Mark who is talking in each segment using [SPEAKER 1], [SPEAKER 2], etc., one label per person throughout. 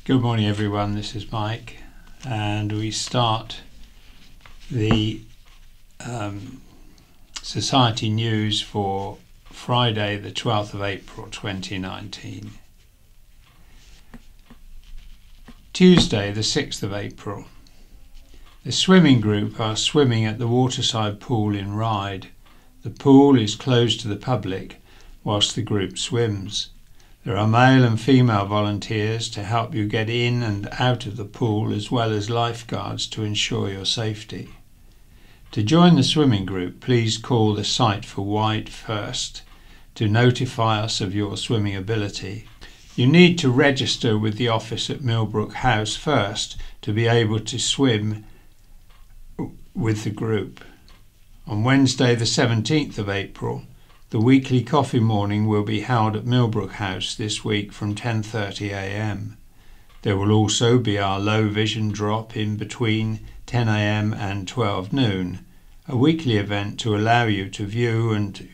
[SPEAKER 1] Good morning everyone, this is Mike, and we start the Society News for Friday the 12th of April 2019. Tuesday the 6th of April. The swimming group are swimming at the waterside pool in Ryde. The pool is closed to the public whilst the group swims. There are male and female volunteers to help you get in and out of the pool, as well as lifeguards to ensure your safety. To join the swimming group, please call the site for Wight first to notify us of your swimming ability. You need to register with the office at Millbrook House first to be able to swim with the group. On Wednesday the 17th of April, the weekly coffee morning will be held at Millbrook House this week from 10:30 a.m. There will also be our low vision drop in between 10 a.m. and 12 noon, a weekly event to allow you to view and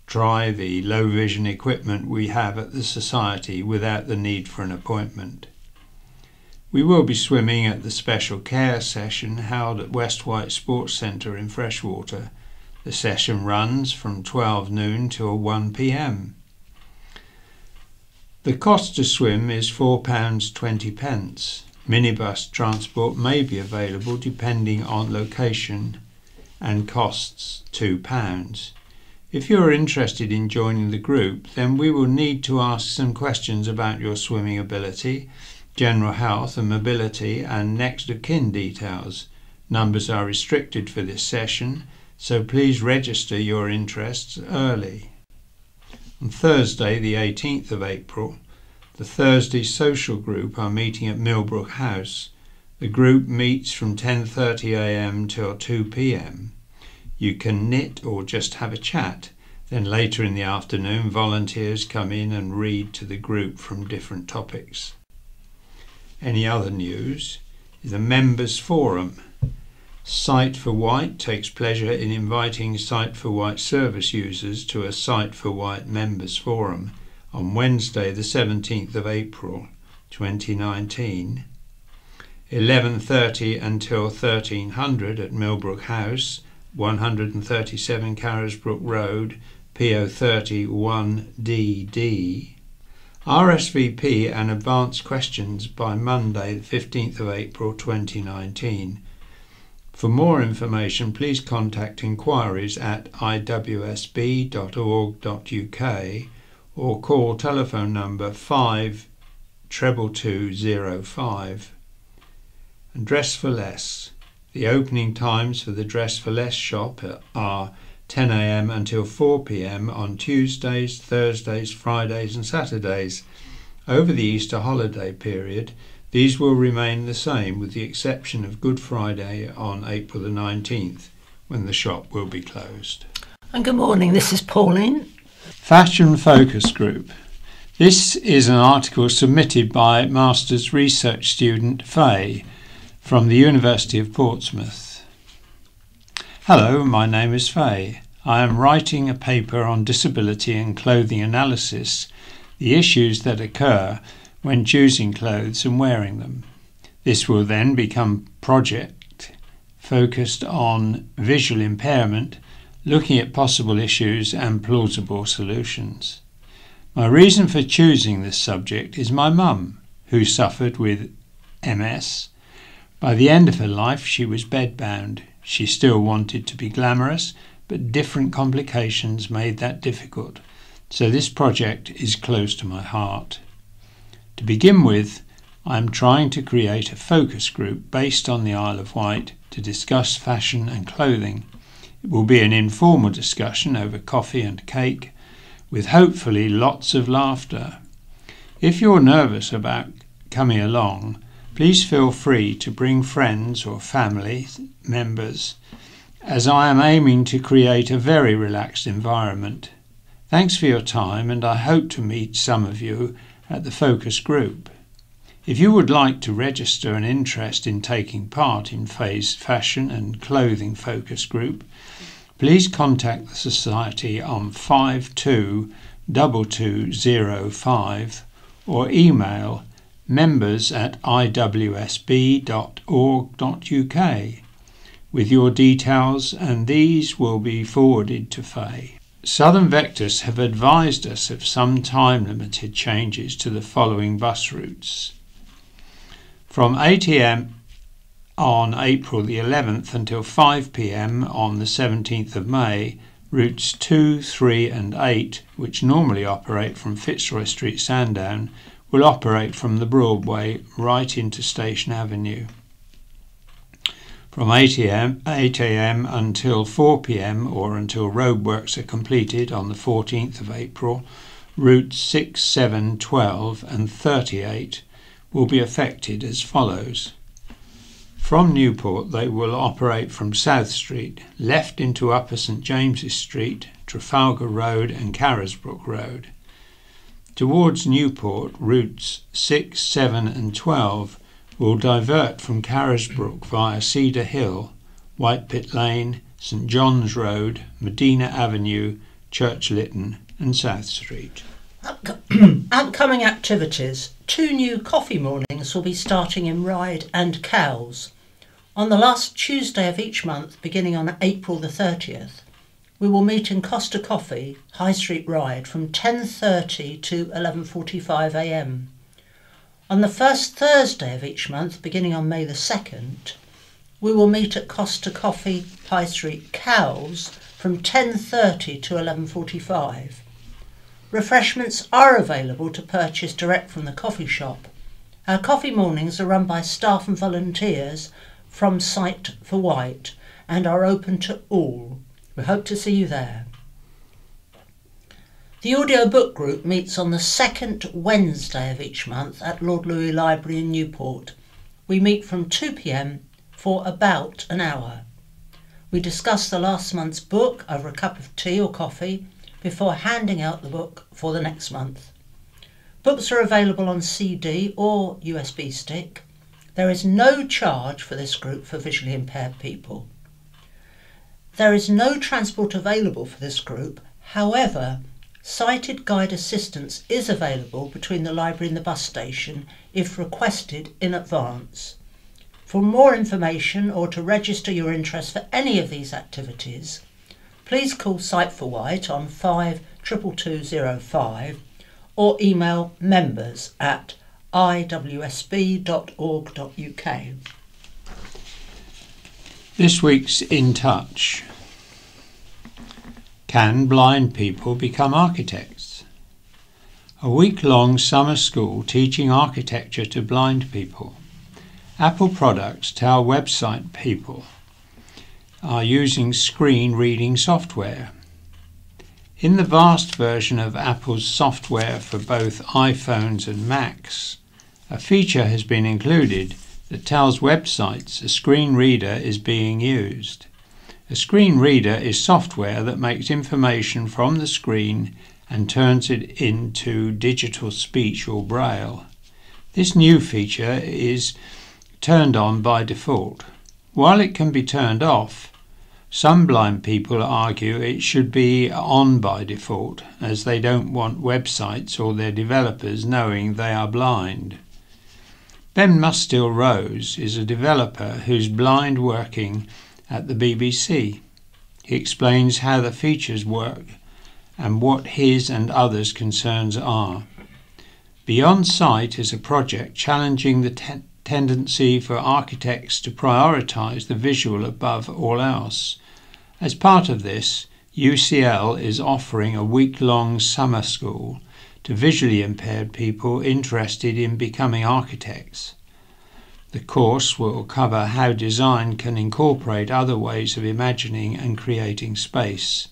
[SPEAKER 1] try the low vision equipment we have at the Society without the need for an appointment. We will be swimming at the special care session held at West Wight Sports Centre in Freshwater. The session runs from 12 noon till 1 p.m. The cost to swim is £4.20. Minibus transport may be available depending on location and costs £2. If you are interested in joining the group, then we will need to ask some questions about your swimming ability, general health and mobility, and next of kin details. Numbers are restricted for this session, so please register your interests early. On Thursday the 18th of April, the Thursday social group are meeting at Millbrook House. The group meets from 10:30 a.m. till 2 p.m. You can knit or just have a chat. Then later in the afternoon, volunteers come in and read to the group from different topics. Any other news is a members forum. Site for Wight takes pleasure in inviting Site for Wight service users to a Site for Wight members forum on Wednesday the 17th of April 2019, 11:30 until 1300 at Millbrook House, 137 Carisbrook Road, PO 31DD. RSVP and advance questions by Monday the 15th of April 2019. For more information, please contact inquiries at iwsb.org.uk or call telephone number 52205. And Dress for Less. The opening times for the Dress for Less shop are 10 a.m. until 4 p.m. on Tuesdays, Thursdays, Fridays and Saturdays. Over the Easter holiday period, these will remain the same with the exception of Good Friday on April the 19th, when the shop will be closed.
[SPEAKER 2] And good morning, this is Pauline.
[SPEAKER 1] Fashion Focus Group. This is an article submitted by Masters Research student Faye from the University of Portsmouth. Hello, my name is Faye. I am writing a paper on disability and clothing analysis, the issues that occur when choosing clothes and wearing them. This will then become project focused on visual impairment, looking at possible issues and plausible solutions. My reason for choosing this subject is my mum, who suffered with MS. By the end of her life, she was bedbound. She still wanted to be glamorous, but different complications made that difficult. So this project is close to my heart. To begin with, I am trying to create a focus group based on the Isle of Wight to discuss fashion and clothing. It will be an informal discussion over coffee and cake, with hopefully lots of laughter. If you're nervous about coming along, please feel free to bring friends or family members, as I am aiming to create a very relaxed environment. Thanks for your time, and I hope to meet some of you at the focus group. If you would like to register an interest in taking part in Faye's fashion and clothing focus group, please contact the Society on 522205 or email members@iwsb.org.uk with your details, and these will be forwarded to Faye. Southern Vectors have advised us of some time-limited changes to the following bus routes. From 8 a.m. on April the 11th until 5 p.m. on the 17th of May, routes 2, 3 and 8, which normally operate from Fitzroy Street, Sandown, will operate from the Broadway right into Station Avenue. From 8 a.m. until 4 p.m. or until roadworks are completed on the 14th of April, routes 6, 7, 12 and 38 will be affected as follows. From Newport they will operate from South Street, left into Upper St James's Street, Trafalgar Road and Carisbrooke Road. Towards Newport, routes 6, 7 and 12 will divert from Carisbrooke via Cedar Hill, Whitepit Lane, St John's Road, Medina Avenue, Church Lytton and South Street.
[SPEAKER 2] Upcoming activities. 2 new coffee mornings will be starting in Ryde and Cowes. On the last Tuesday of each month, beginning on April the 30th, we will meet in Costa Coffee, High Street Ryde, from 10:30 to 11:45 a.m. On the first Thursday of each month, beginning on May the 2nd, we will meet at Costa Coffee, High Street, Cowes, from 10:30 to 11:45. Refreshments are available to purchase direct from the coffee shop. Our coffee mornings are run by staff and volunteers from Site for Wight and are open to all. We hope to see you there. The audio book group meets on the second Wednesday of each month at Lord Louis Library in Newport. We meet from 2 p.m. for about an hour. We discuss the last month's book over a cup of tea or coffee before handing out the book for the next month. Books are available on CD or USB stick. There is no charge for this group for visually impaired people. There is no transport available for this group. However, sighted guide assistance is available between the library and the bus station if requested in advance. For more information or to register your interest for any of these activities, please call Site for Wight on 522205 or email members@iwsb.org.uk.
[SPEAKER 1] This week's In Touch. Can blind people become architects? A week-long summer school teaching architecture to blind people. Apple products tell website people are using screen reading software. In the vast version of Apple's software for both iPhones and Macs, a feature has been included that tells websites a screen reader is being used. A screen reader is software that makes information from the screen and turns it into digital speech or braille. This new feature is turned on by default. While it can be turned off, some blind people argue it should be on by default, as they don't want websites or their developers knowing they are blind. Ben Mustill-Rose is a developer who's blind working at the BBC. He explains how the features work and what his and others' concerns are. Beyond Sight is a project challenging the tendency for architects to prioritise the visual above all else. As part of this, UCL is offering a week-long summer school to visually impaired people interested in becoming architects. The course will cover how design can incorporate other ways of imagining and creating space.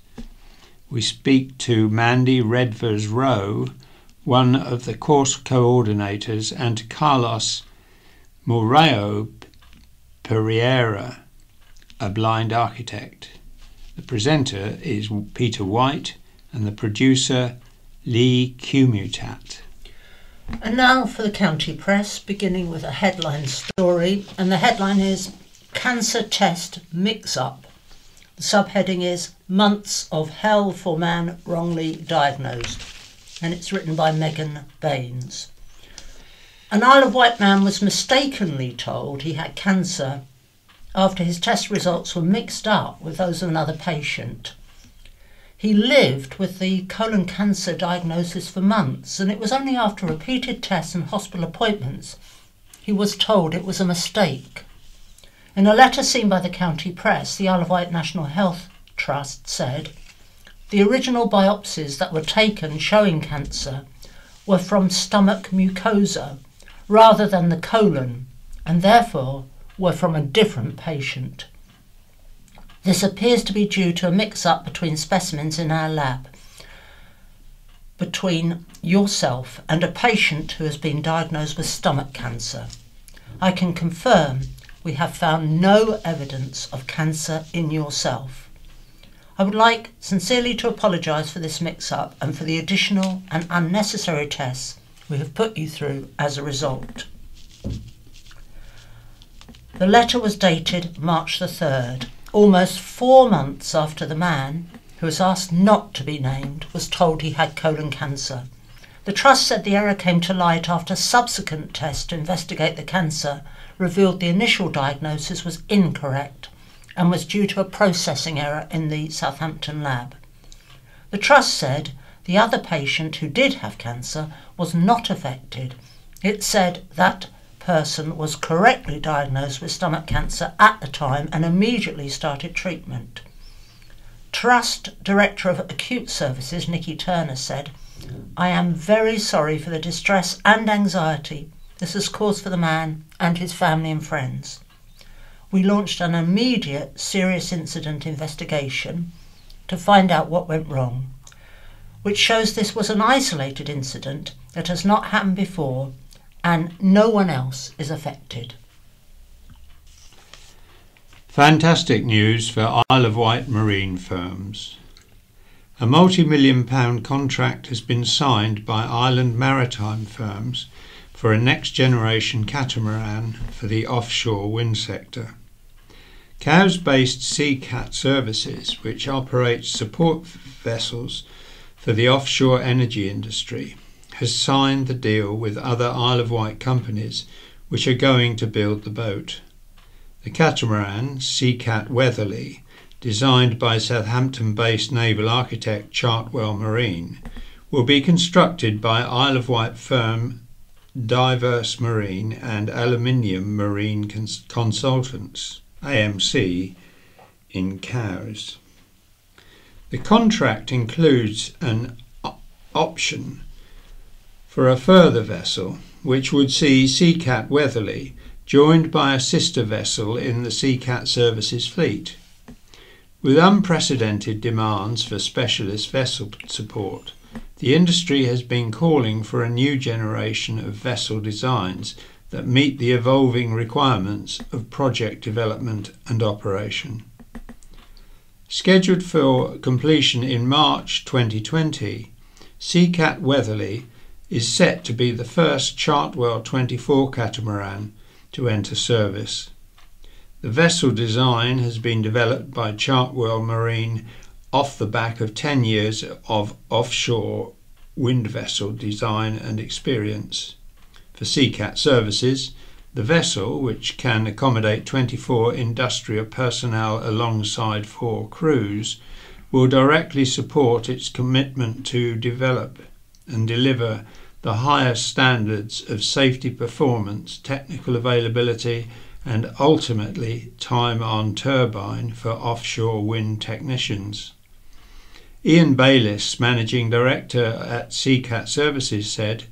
[SPEAKER 1] We speak to Mandy Redvers-Rowe, one of the course coordinators, and to Carlos Moreiro Pereira, a blind architect. The presenter is Peter Wight and the producer Lee Cumutat.
[SPEAKER 2] And now for the county press, beginning with a headline story, and the headline is Cancer Test Mix-Up. The subheading is Months of Hell for Man Wrongly Diagnosed, and it's written by Megan Baines. An Isle of Wight man was mistakenly told he had cancer after his test results were mixed up with those of another patient. He lived with the colon cancer diagnosis for months, and it was only after repeated tests and hospital appointments he was told it was a mistake. In a letter seen by the county press, the Isle of Wight National Health Trust said, "The original biopsies that were taken showing cancer were from stomach mucosa rather than the colon, and therefore were from a different patient. This appears to be due to a mix-up between specimens in our lab, between yourself and a patient who has been diagnosed with stomach cancer. I can confirm we have found no evidence of cancer in yourself. I would like sincerely to apologise for this mix-up and for the additional and unnecessary tests we have put you through as a result." The letter was dated March the 3rd, almost 4 months after the man, who was asked not to be named, was told he had colon cancer. The Trust said the error came to light after subsequent tests to investigate the cancer revealed the initial diagnosis was incorrect and was due to a processing error in the Southampton lab. The Trust said the other patient who did have cancer was not affected. It said that person was correctly diagnosed with stomach cancer at the time and immediately started treatment. Trust Director of Acute Services, Nikki Turner, said, "I am very sorry for the distress and anxiety this has caused for the man and his family and friends. We launched an immediate serious incident investigation to find out what went wrong, which shows this was an isolated incident that has not happened before and no one else is affected."
[SPEAKER 1] Fantastic news for Isle of Wight marine firms. A multi-million-pound contract has been signed by island maritime firms for a next-generation catamaran for the offshore wind sector. Cowes-based Seacat Services, which operates support vessels for the offshore energy industry, has signed the deal with other Isle of Wight companies which are going to build the boat. The catamaran, Seacat Weatherly, designed by Southampton-based naval architect Chartwell Marine, will be constructed by Isle of Wight firm Diverse Marine and Aluminium Marine Consultants, AMC, in Cowes. The contract includes an option for a further vessel, which would see Seacat Weatherly joined by a sister vessel in the Seacat Services fleet. With unprecedented demands for specialist vessel support, the industry has been calling for a new generation of vessel designs that meet the evolving requirements of project development and operation. Scheduled for completion in March 2020, Seacat Weatherly is set to be the first Chartwell 24 catamaran to enter service. The vessel design has been developed by Chartwell Marine off the back of 10 years of offshore wind vessel design and experience. For Seacat Services, the vessel, which can accommodate 24 industrial personnel alongside 4 crews, will directly support its commitment to develop and deliver the highest standards of safety performance, technical availability and ultimately time on turbine for offshore wind technicians. Ian Bayliss, Managing Director at Seacat Services, said,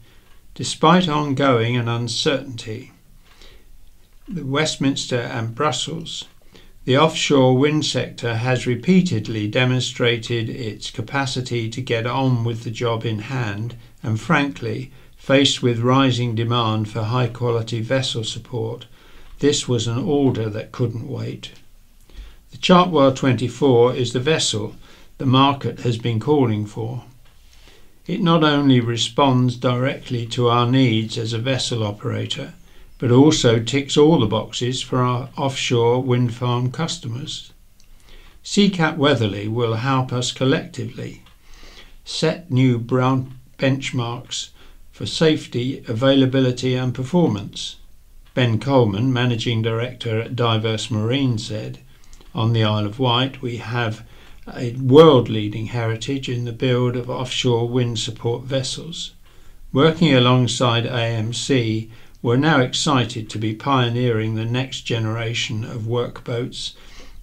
[SPEAKER 1] "Despite ongoing and uncertainty, the Westminster and Brussels, the offshore wind sector has repeatedly demonstrated its capacity to get on with the job in hand and, frankly, faced with rising demand for high-quality vessel support, this was an order that couldn't wait." The Chartwell 24 is the vessel the market has been calling for. It not only responds directly to our needs as a vessel operator, but also ticks all the boxes for our offshore wind farm customers. Seacat Weatherly will help us collectively set new benchmarks for safety, availability and performance. Ben Coleman, Managing Director at Diverse Marine, said, "On the Isle of Wight we have a world-leading heritage in the build of offshore wind support vessels. Working alongside AMC, we're now excited to be pioneering the next generation of workboats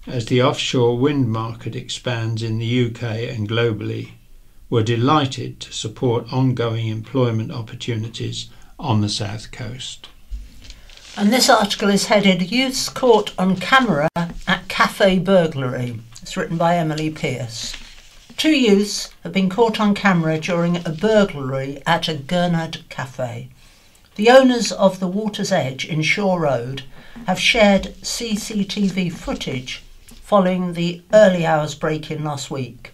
[SPEAKER 1] as the offshore wind market expands in the UK and globally. We're delighted to support ongoing employment opportunities on the south coast."
[SPEAKER 2] And this article is headed "Youths Caught on Camera at Cafe Burglary." It's written by Emily Pearce. 2 youths have been caught on camera during a burglary at a Gurnard cafe. The owners of the Water's Edge in Shore Road have shared CCTV footage following the early hours break-in last week.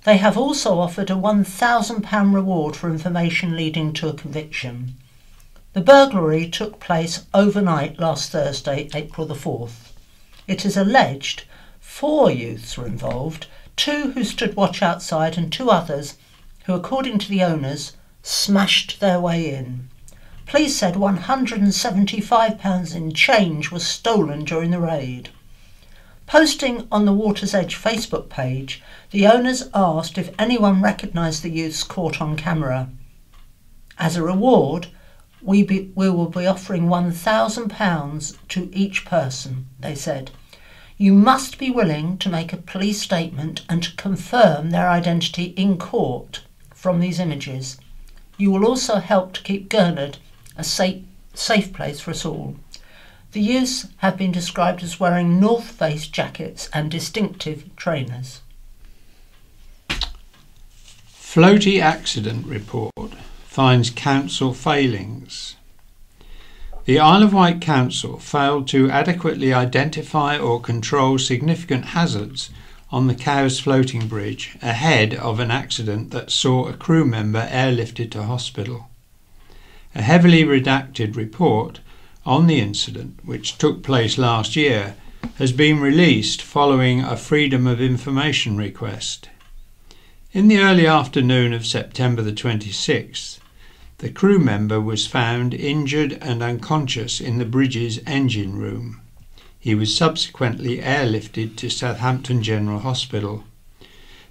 [SPEAKER 2] They have also offered a £1,000 reward for information leading to a conviction. The burglary took place overnight last Thursday, April the 4th. It is alleged 4 youths were involved, 2 who stood watch outside and 2 others who, according to the owners, smashed their way in. Police said £175 in change was stolen during the raid. Posting on the Water's Edge Facebook page, the owners asked if anyone recognised the youths caught on camera. As a reward, we will be offering £1,000 to each person, they said. You must be willing to make a police statement and to confirm their identity in court from these images. You will also help to keep Gurnard a safe place for us all. The youths have been described as wearing North Face jackets and distinctive trainers.
[SPEAKER 1] Floaty accident report finds council failings. The Isle of Wight Council failed to adequately identify or control significant hazards on the Cowes floating bridge ahead of an accident that saw a crew member airlifted to hospital. A heavily redacted report on the incident, which took place last year, has been released following a Freedom of Information request. In the early afternoon of September the 26th, the crew member was found injured and unconscious in the bridge's engine room. He was subsequently airlifted to Southampton General Hospital.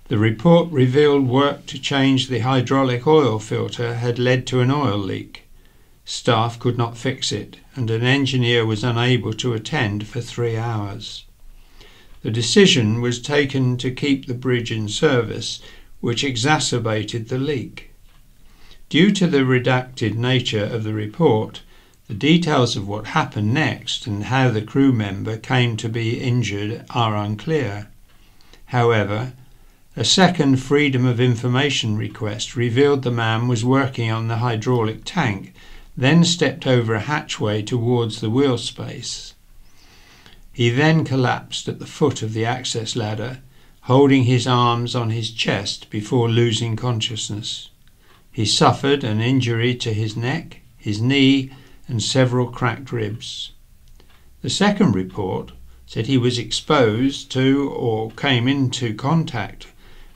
[SPEAKER 1] The report revealed work to change the hydraulic oil filter had led to an oil leak. Staff could not fix it, and an engineer was unable to attend for 3 hours. The decision was taken to keep the bridge in service, which exacerbated the leak. Due to the redacted nature of the report, the details of what happened next and how the crew member came to be injured are unclear. However, a second Freedom of Information request revealed the man was working on the hydraulic tank, then stepped over a hatchway towards the wheel space. He then collapsed at the foot of the access ladder, holding his arms on his chest before losing consciousness. He suffered an injury to his neck, his knee, and several cracked ribs. The second report said he was exposed to or came into contact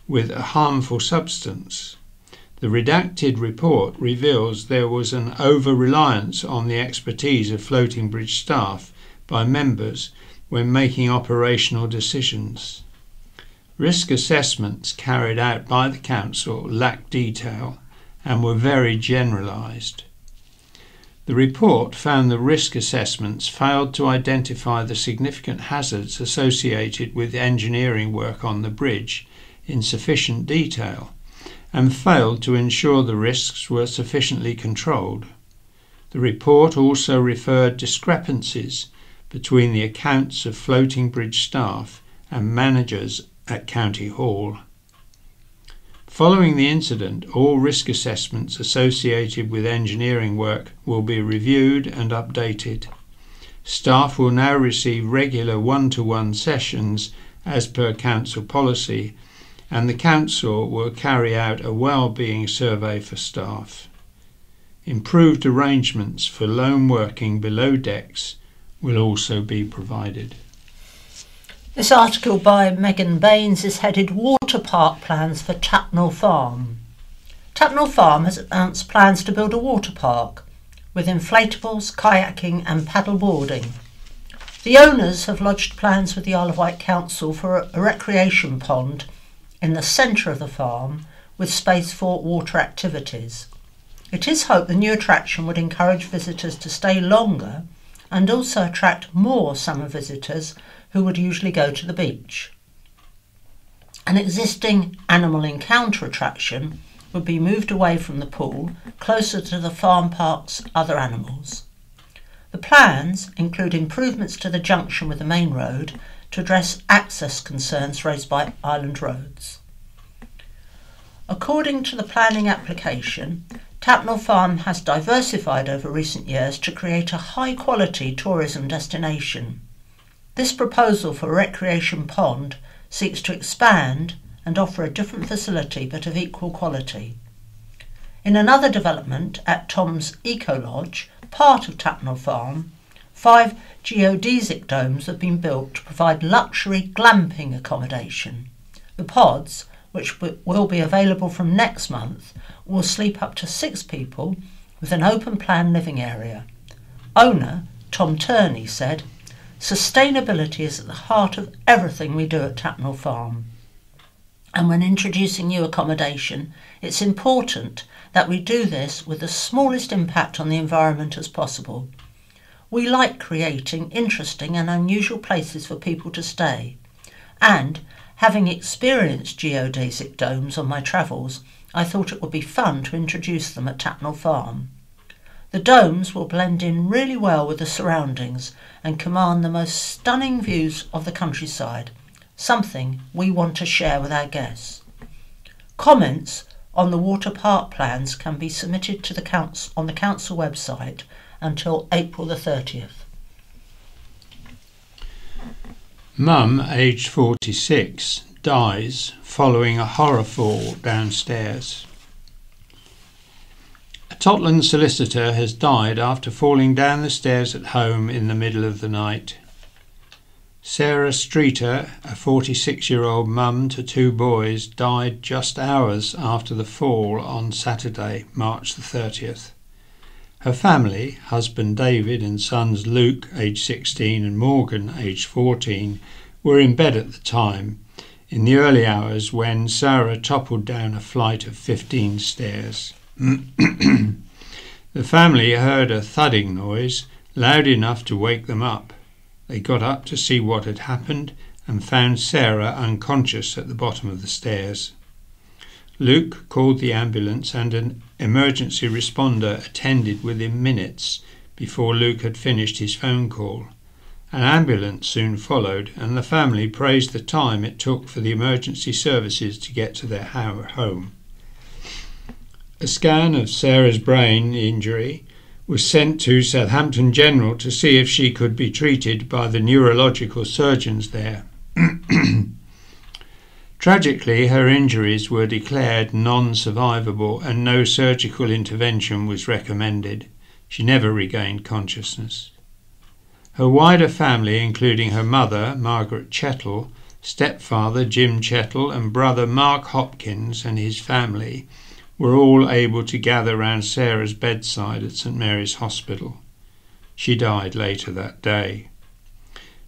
[SPEAKER 1] with a harmful substance. The redacted report reveals there was an over-reliance on the expertise of floating bridge staff by members when making operational decisions. Risk assessments carried out by the council lacked detail and were very generalised. The report found the risk assessments failed to identify the significant hazards associated with engineering work on the bridge in sufficient detail and failed to ensure the risks were sufficiently controlled. The report also referred discrepancies between the accounts of floating bridge staff and managers at County Hall. Following the incident, all risk assessments associated with engineering work will be reviewed and updated. Staff will now receive regular one-to-one sessions as per council policy, and the council will carry out a well-being survey for staff. Improved arrangements for lone working below decks will also be provided.
[SPEAKER 2] This article by Megan Baines is headed "Water Park Plans for Tapnell Farm." Tapnell Farm has announced plans to build a water park with inflatables, kayaking and paddle boarding. The owners have lodged plans with the Isle of Wight Council for a recreation pond in the centre of the farm with space for water activities. It is hoped the new attraction would encourage visitors to stay longer and also attract more summer visitors who would usually go to the beach. An existing animal encounter attraction would be moved away from the pool, closer to the farm park's other animals. The plans include improvements to the junction with the main road to address access concerns raised by island roads. According to the planning application, Tapnell Farm has diversified over recent years to create a high-quality tourism destination. This proposal for a recreation pond seeks to expand and offer a different facility but of equal quality. In another development at Tom's Eco Lodge, part of Tapnell Farm, 5 geodesic domes have been built to provide luxury glamping accommodation. The pods, which will be available from next month, will sleep up to 6 people with an open plan living area. Owner Tom Turney said, "Sustainability is at the heart of everything we do at Tapnell Farm. And when introducing new accommodation, it's important that we do this with the smallest impact on the environment as possible. We like creating interesting and unusual places for people to stay. And, having experienced geodesic domes on my travels, I thought it would be fun to introduce them at Tapnell Farm. The domes will blend in really well with the surroundings and command the most stunning views of the countryside, something we want to share with our guests." Comments on the water park plans can be submitted to the council on the council website until April the 30th.
[SPEAKER 1] Mum, aged 46, dies following a horror fall downstairs. A Totland solicitor has died after falling down the stairs at home in the middle of the night. Sarah Streeter, a 46-year-old mum to 2 boys, died just hours after the fall on Saturday, March the 30th. Her family, husband David and sons Luke, aged 16, and Morgan, aged 14, were in bed at the time, in the early hours when Sarah toppled down a flight of 15 stairs. The family heard a thudding noise, loud enough to wake them up. They got up to see what had happened and found Sarah unconscious at the bottom of the stairs. Luke called the ambulance and an emergency responder attended within minutes before Luke had finished his phone call. An ambulance soon followed and the family praised the time it took for the emergency services to get to their home. A scan of Sarah's brain injury was sent to Southampton General to see if she could be treated by the neurological surgeons there. Tragically, her injuries were declared non-survivable and no surgical intervention was recommended. She never regained consciousness. Her wider family, including her mother, Margaret Chettle, stepfather Jim Chettle and brother Mark Hopkins and his family, were all able to gather round Sarah's bedside at St Mary's Hospital. She died later that day.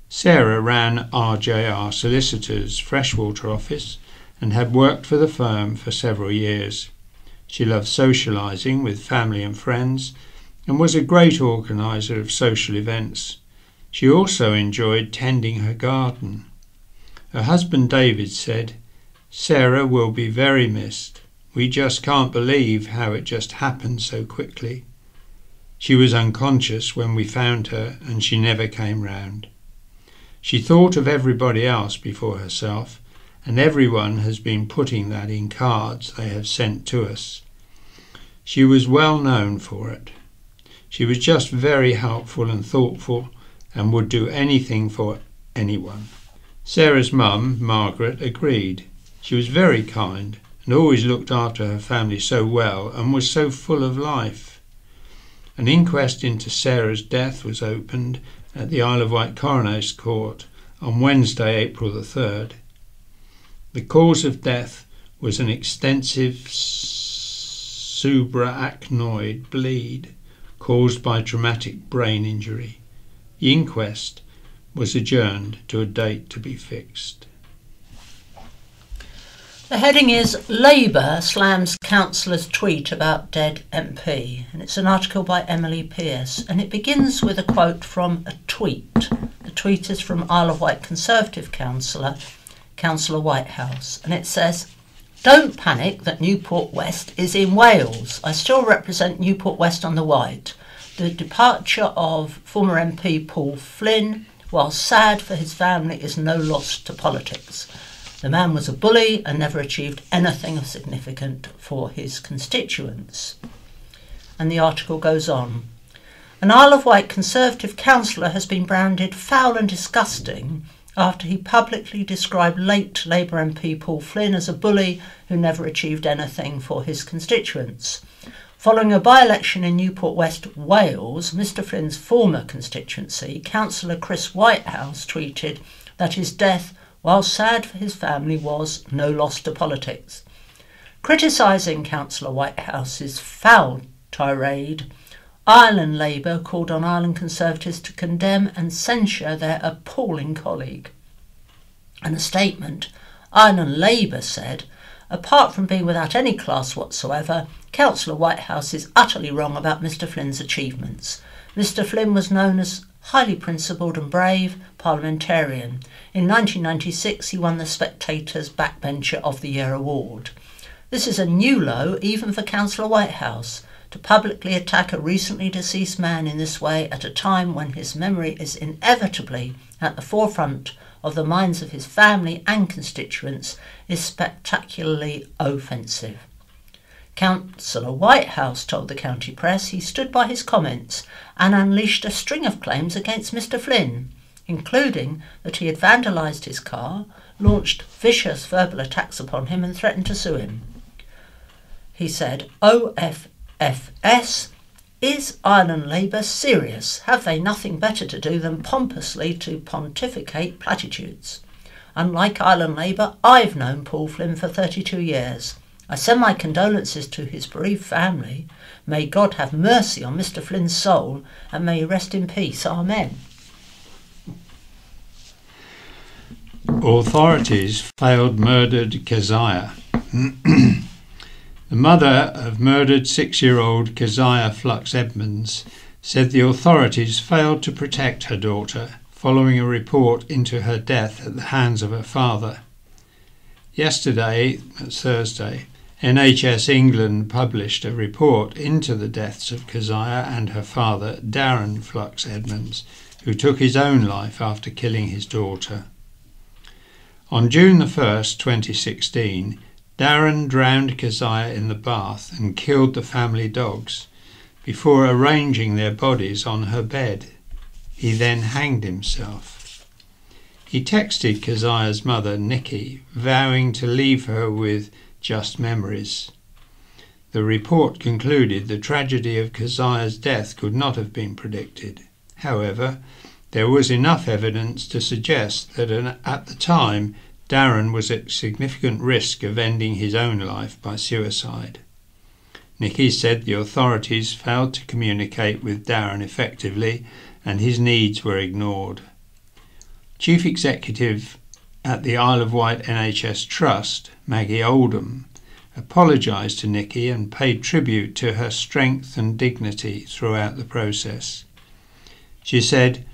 [SPEAKER 1] Sarah ran RJR Solicitors' freshwater office and had worked for the firm for several years. She loved socialising with family and friends and was a great organiser of social events. She also enjoyed tending her garden. Her husband David said, "Sarah will be very missed. We just can't believe how it just happened so quickly. She was unconscious when we found her and she never came round. She thought of everybody else before herself, and everyone has been putting that in cards they have sent to us. She was well known for it. She was just very helpful and thoughtful and would do anything for anyone." Sarah's mum, Margaret, agreed. She was very kind and always looked after her family so well and was so full of life. An inquest into Sarah's death was opened at the Isle of Wight Coroner's Court on Wednesday, April the 3rd. The cause of death was an extensive subarachnoid bleed caused by traumatic brain injury. The inquest was adjourned to a date to be fixed.
[SPEAKER 2] The heading is Labour slams councillor's tweet about dead MP, and it's an article by Emily Pearce, and it begins with a quote from a tweet. The tweet is from Isle of Wight Conservative councillor, Councillor Whitehouse, and it says, "Don't panic that Newport West is in Wales. I still represent Newport West on the Wight. The departure of former MP Paul Flynn, while sad for his family, is no loss to politics. The man was a bully and never achieved anything of significance for his constituents." And the article goes on. An Isle of Wight Conservative councillor has been branded foul and disgusting after he publicly described late Labour MP Paul Flynn as a bully who never achieved anything for his constituents. Following a by-election in Newport West, Wales, Mr Flynn's former constituency, Councillor Chris Whitehouse tweeted that his death, while sad for his family, was no loss to politics. Criticising Councillor Whitehouse's foul tirade, Ireland Labour called on Ireland Conservatives to condemn and censure their appalling colleague. In a statement, Ireland Labour said, "Apart from being without any class whatsoever, Councillor Whitehouse is utterly wrong about Mr Flynn's achievements. Mr Flynn was known as highly principled and brave parliamentarian. In 1996 he won the Spectator's Backbencher of the Year award. This is a new low even for Councillor Whitehouse. To publicly attack a recently deceased man in this way at a time when his memory is inevitably at the forefront of the minds of his family and constituents is spectacularly offensive." Councillor Whitehouse told the county press he stood by his comments and unleashed a string of claims against Mr Flynn, including that he had vandalised his car, launched vicious verbal attacks upon him and threatened to sue him. He said, "OFFS, is Ireland Labour serious? Have they nothing better to do than pompously to pontificate platitudes? Unlike Ireland Labour, I've known Paul Flynn for 32 years. I send my condolences to his bereaved family. May God have mercy on Mr Flynn's soul and may he rest in peace. Amen."
[SPEAKER 1] Authorities failed murdered Keziah. The mother of murdered 6-year-old Keziah Flux Edmonds said the authorities failed to protect her daughter following a report into her death at the hands of her father. Yesterday, Thursday, NHS England published a report into the deaths of Keziah and her father, Darren Flux Edmonds, who took his own life after killing his daughter. On June 1st, 2016, Darren drowned Keziah in the bath and killed the family dogs before arranging their bodies on her bed. He then hanged himself. He texted Keziah's mother, Nikki, vowing to leave her with just memories. The report concluded the tragedy of Keziah's death could not have been predicted. However, there was enough evidence to suggest that at the time Darren was at significant risk of ending his own life by suicide. Nikki said the authorities failed to communicate with Darren effectively and his needs were ignored. Chief Executive at the Isle of Wight NHS Trust, Maggie Oldham, apologised to Nikki and paid tribute to her strength and dignity throughout the process. She said,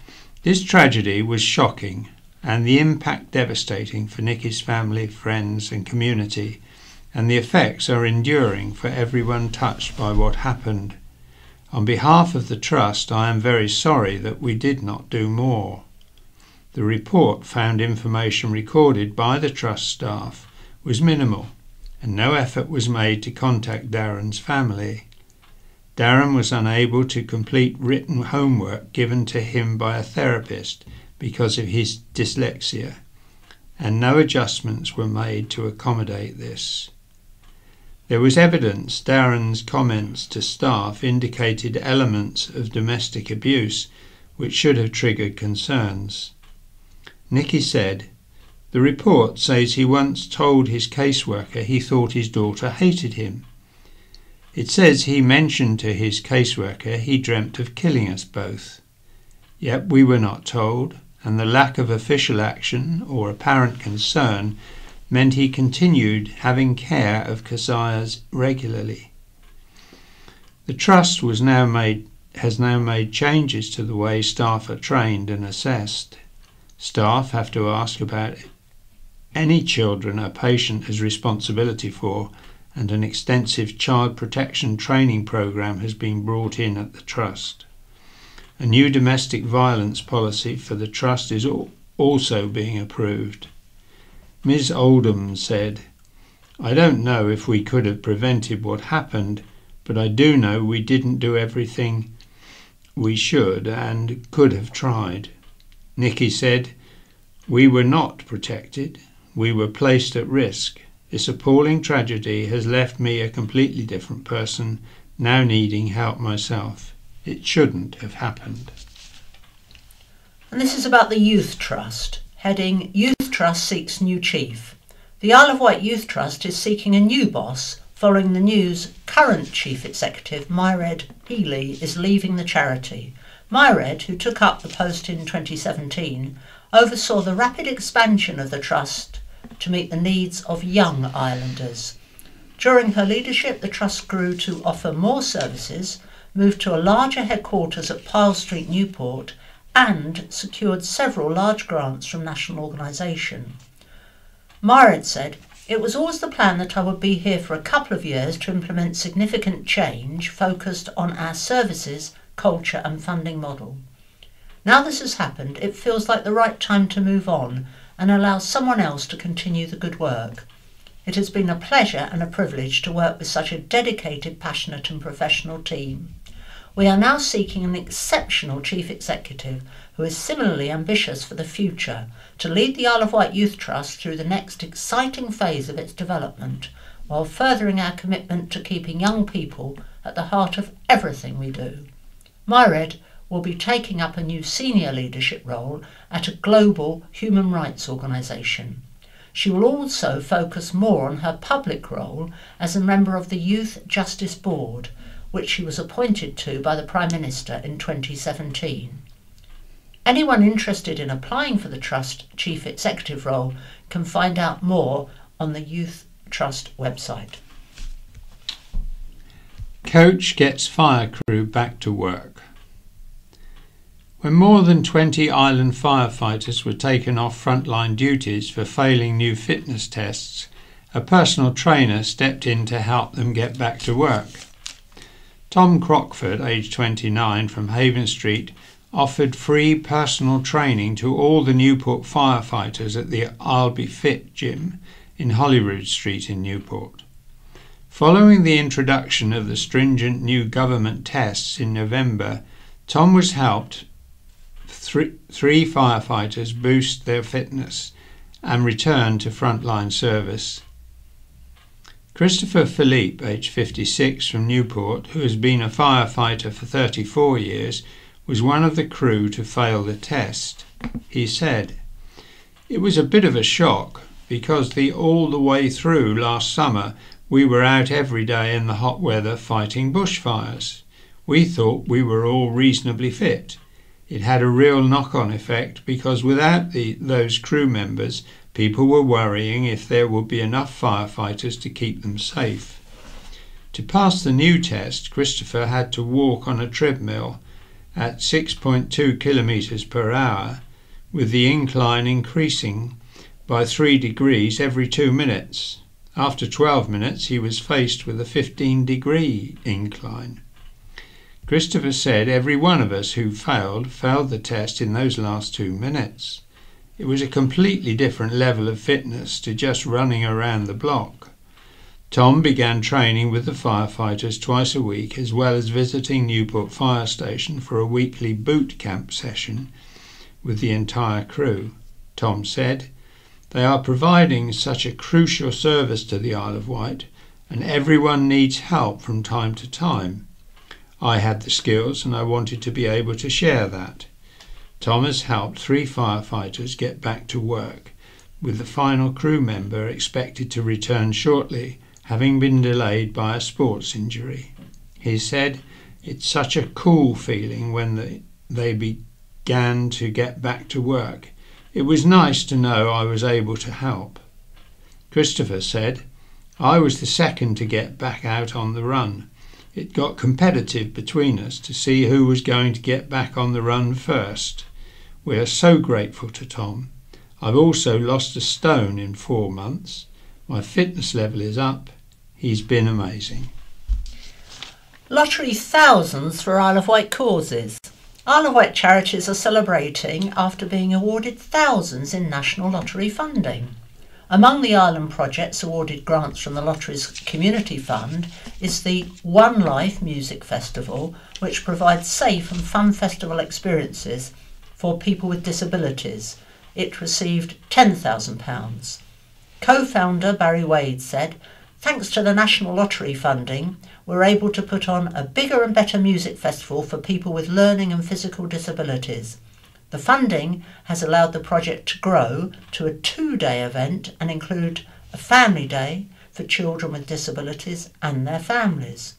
[SPEAKER 1] "This tragedy was shocking and the impact devastating for Nikki's family, friends and community, and the effects are enduring for everyone touched by what happened. On behalf of the Trust, I am very sorry that we did not do more." The report found information recorded by the Trust staff was minimal and no effort was made to contact Darren's family. Darren was unable to complete written homework given to him by a therapist because of his dyslexia, and no adjustments were made to accommodate this. There was evidence Darren's comments to staff indicated elements of domestic abuse which should have triggered concerns. Nikki said, "The report says he once told his caseworker he thought his daughter hated him. It says he mentioned to his caseworker he dreamt of killing us both. Yet we were not told, and the lack of official action or apparent concern meant he continued having care of Keziah's regularly. The Trust has now made changes to the way staff are trained and assessed. Staff have to ask about any children a patient has responsibility for, and an extensive child protection training programme has been brought in at the Trust. A new domestic violence policy for the Trust is also being approved. Ms. Oldham said, "I don't know if we could have prevented what happened, but I do know we didn't do everything we should and could have tried." Nikki said, "We were not protected. We were placed at risk. This appalling tragedy has left me a completely different person, now needing help myself. It shouldn't have happened."
[SPEAKER 2] And this is about the Youth Trust, heading Youth Trust seeks new chief. The Isle of Wight Youth Trust is seeking a new boss following the news current Chief Executive Myred Healy is leaving the charity. Myred, who took up the post in 2017, oversaw the rapid expansion of the Trust to meet the needs of young islanders. During her leadership, the Trust grew to offer more services, moved to a larger headquarters at Pyle Street, Newport, and secured several large grants from national organisation. Myred said, "It was always the plan that I would be here for a couple of years to implement significant change focused on our services, culture and funding model. Now this has happened, it feels like the right time to move on and allow someone else to continue the good work. It has been a pleasure and a privilege to work with such a dedicated, passionate and professional team. We are now seeking an exceptional Chief Executive who is similarly ambitious for the future to lead the Isle of Wight Youth Trust through the next exciting phase of its development, while furthering our commitment to keeping young people at the heart of everything we do. Myred will be taking up a new senior leadership role at a global human rights organisation. She will also focus more on her public role as a member of the Youth Justice Board, which she was appointed to by the Prime Minister in 2017. Anyone interested in applying for the Trust Chief Executive role can find out more on the Youth Trust website."
[SPEAKER 1] Coach gets fire crew back to work. When more than 20 island firefighters were taken off frontline duties for failing new fitness tests, a personal trainer stepped in to help them get back to work. Tom Crockford, aged 29, from Haven Street, offered free personal training to all the Newport firefighters at the I'll Be Fit gym in Holyrood Street in Newport. Following the introduction of the stringent new government tests in November, Tom was helped three firefighters boost their fitness and return to frontline service. Christopher Philippe, aged 56, from Newport, who has been a firefighter for 34 years, was one of the crew to fail the test. He said, "It was a bit of a shock because all the way through last summer we were out every day in the hot weather fighting bushfires. We thought we were all reasonably fit. It had a real knock-on effect because without those crew members, people were worrying if there would be enough firefighters to keep them safe." To pass the new test, Christopher had to walk on a treadmill at 6.2 kilometres per hour, with the incline increasing by 3 degrees every 2 minutes. After 12 minutes, he was faced with a 15-degree incline. Christopher said every one of us who failed the test in those last 2 minutes. It was a completely different level of fitness to just running around the block. Tom began training with the firefighters twice a week, as well as visiting Newport Fire Station for a weekly boot camp session with the entire crew. Tom said, "They are providing such a crucial service to the Isle of Wight, and everyone needs help from time to time. I had the skills and I wanted to be able to share that." Tom has helped 3 firefighters get back to work, with the final crew member expected to return shortly, having been delayed by a sports injury. He said, "It's such a cool feeling when they began to get back to work. It was nice to know I was able to help." Christopher said, "I was the second to get back out on the run. It got competitive between us to see who was going to get back on the run first. We are so grateful to Tom. I've also lost a stone in 4 months. My fitness level is up. He's been amazing."
[SPEAKER 2] Lottery thousands for Isle of Wight causes. Isle of Wight charities are celebrating after being awarded thousands in National Lottery funding. Among the island projects awarded grants from the Lotteries Community Fund is the One Life Music Festival, which provides safe and fun festival experiences for people with disabilities. It received £10,000. Co-founder Barry Wade said, "Thanks to the National Lottery funding, we're able to put on a bigger and better music festival for people with learning and physical disabilities. The funding has allowed the project to grow to a 2-day event and include a family day for children with disabilities and their families."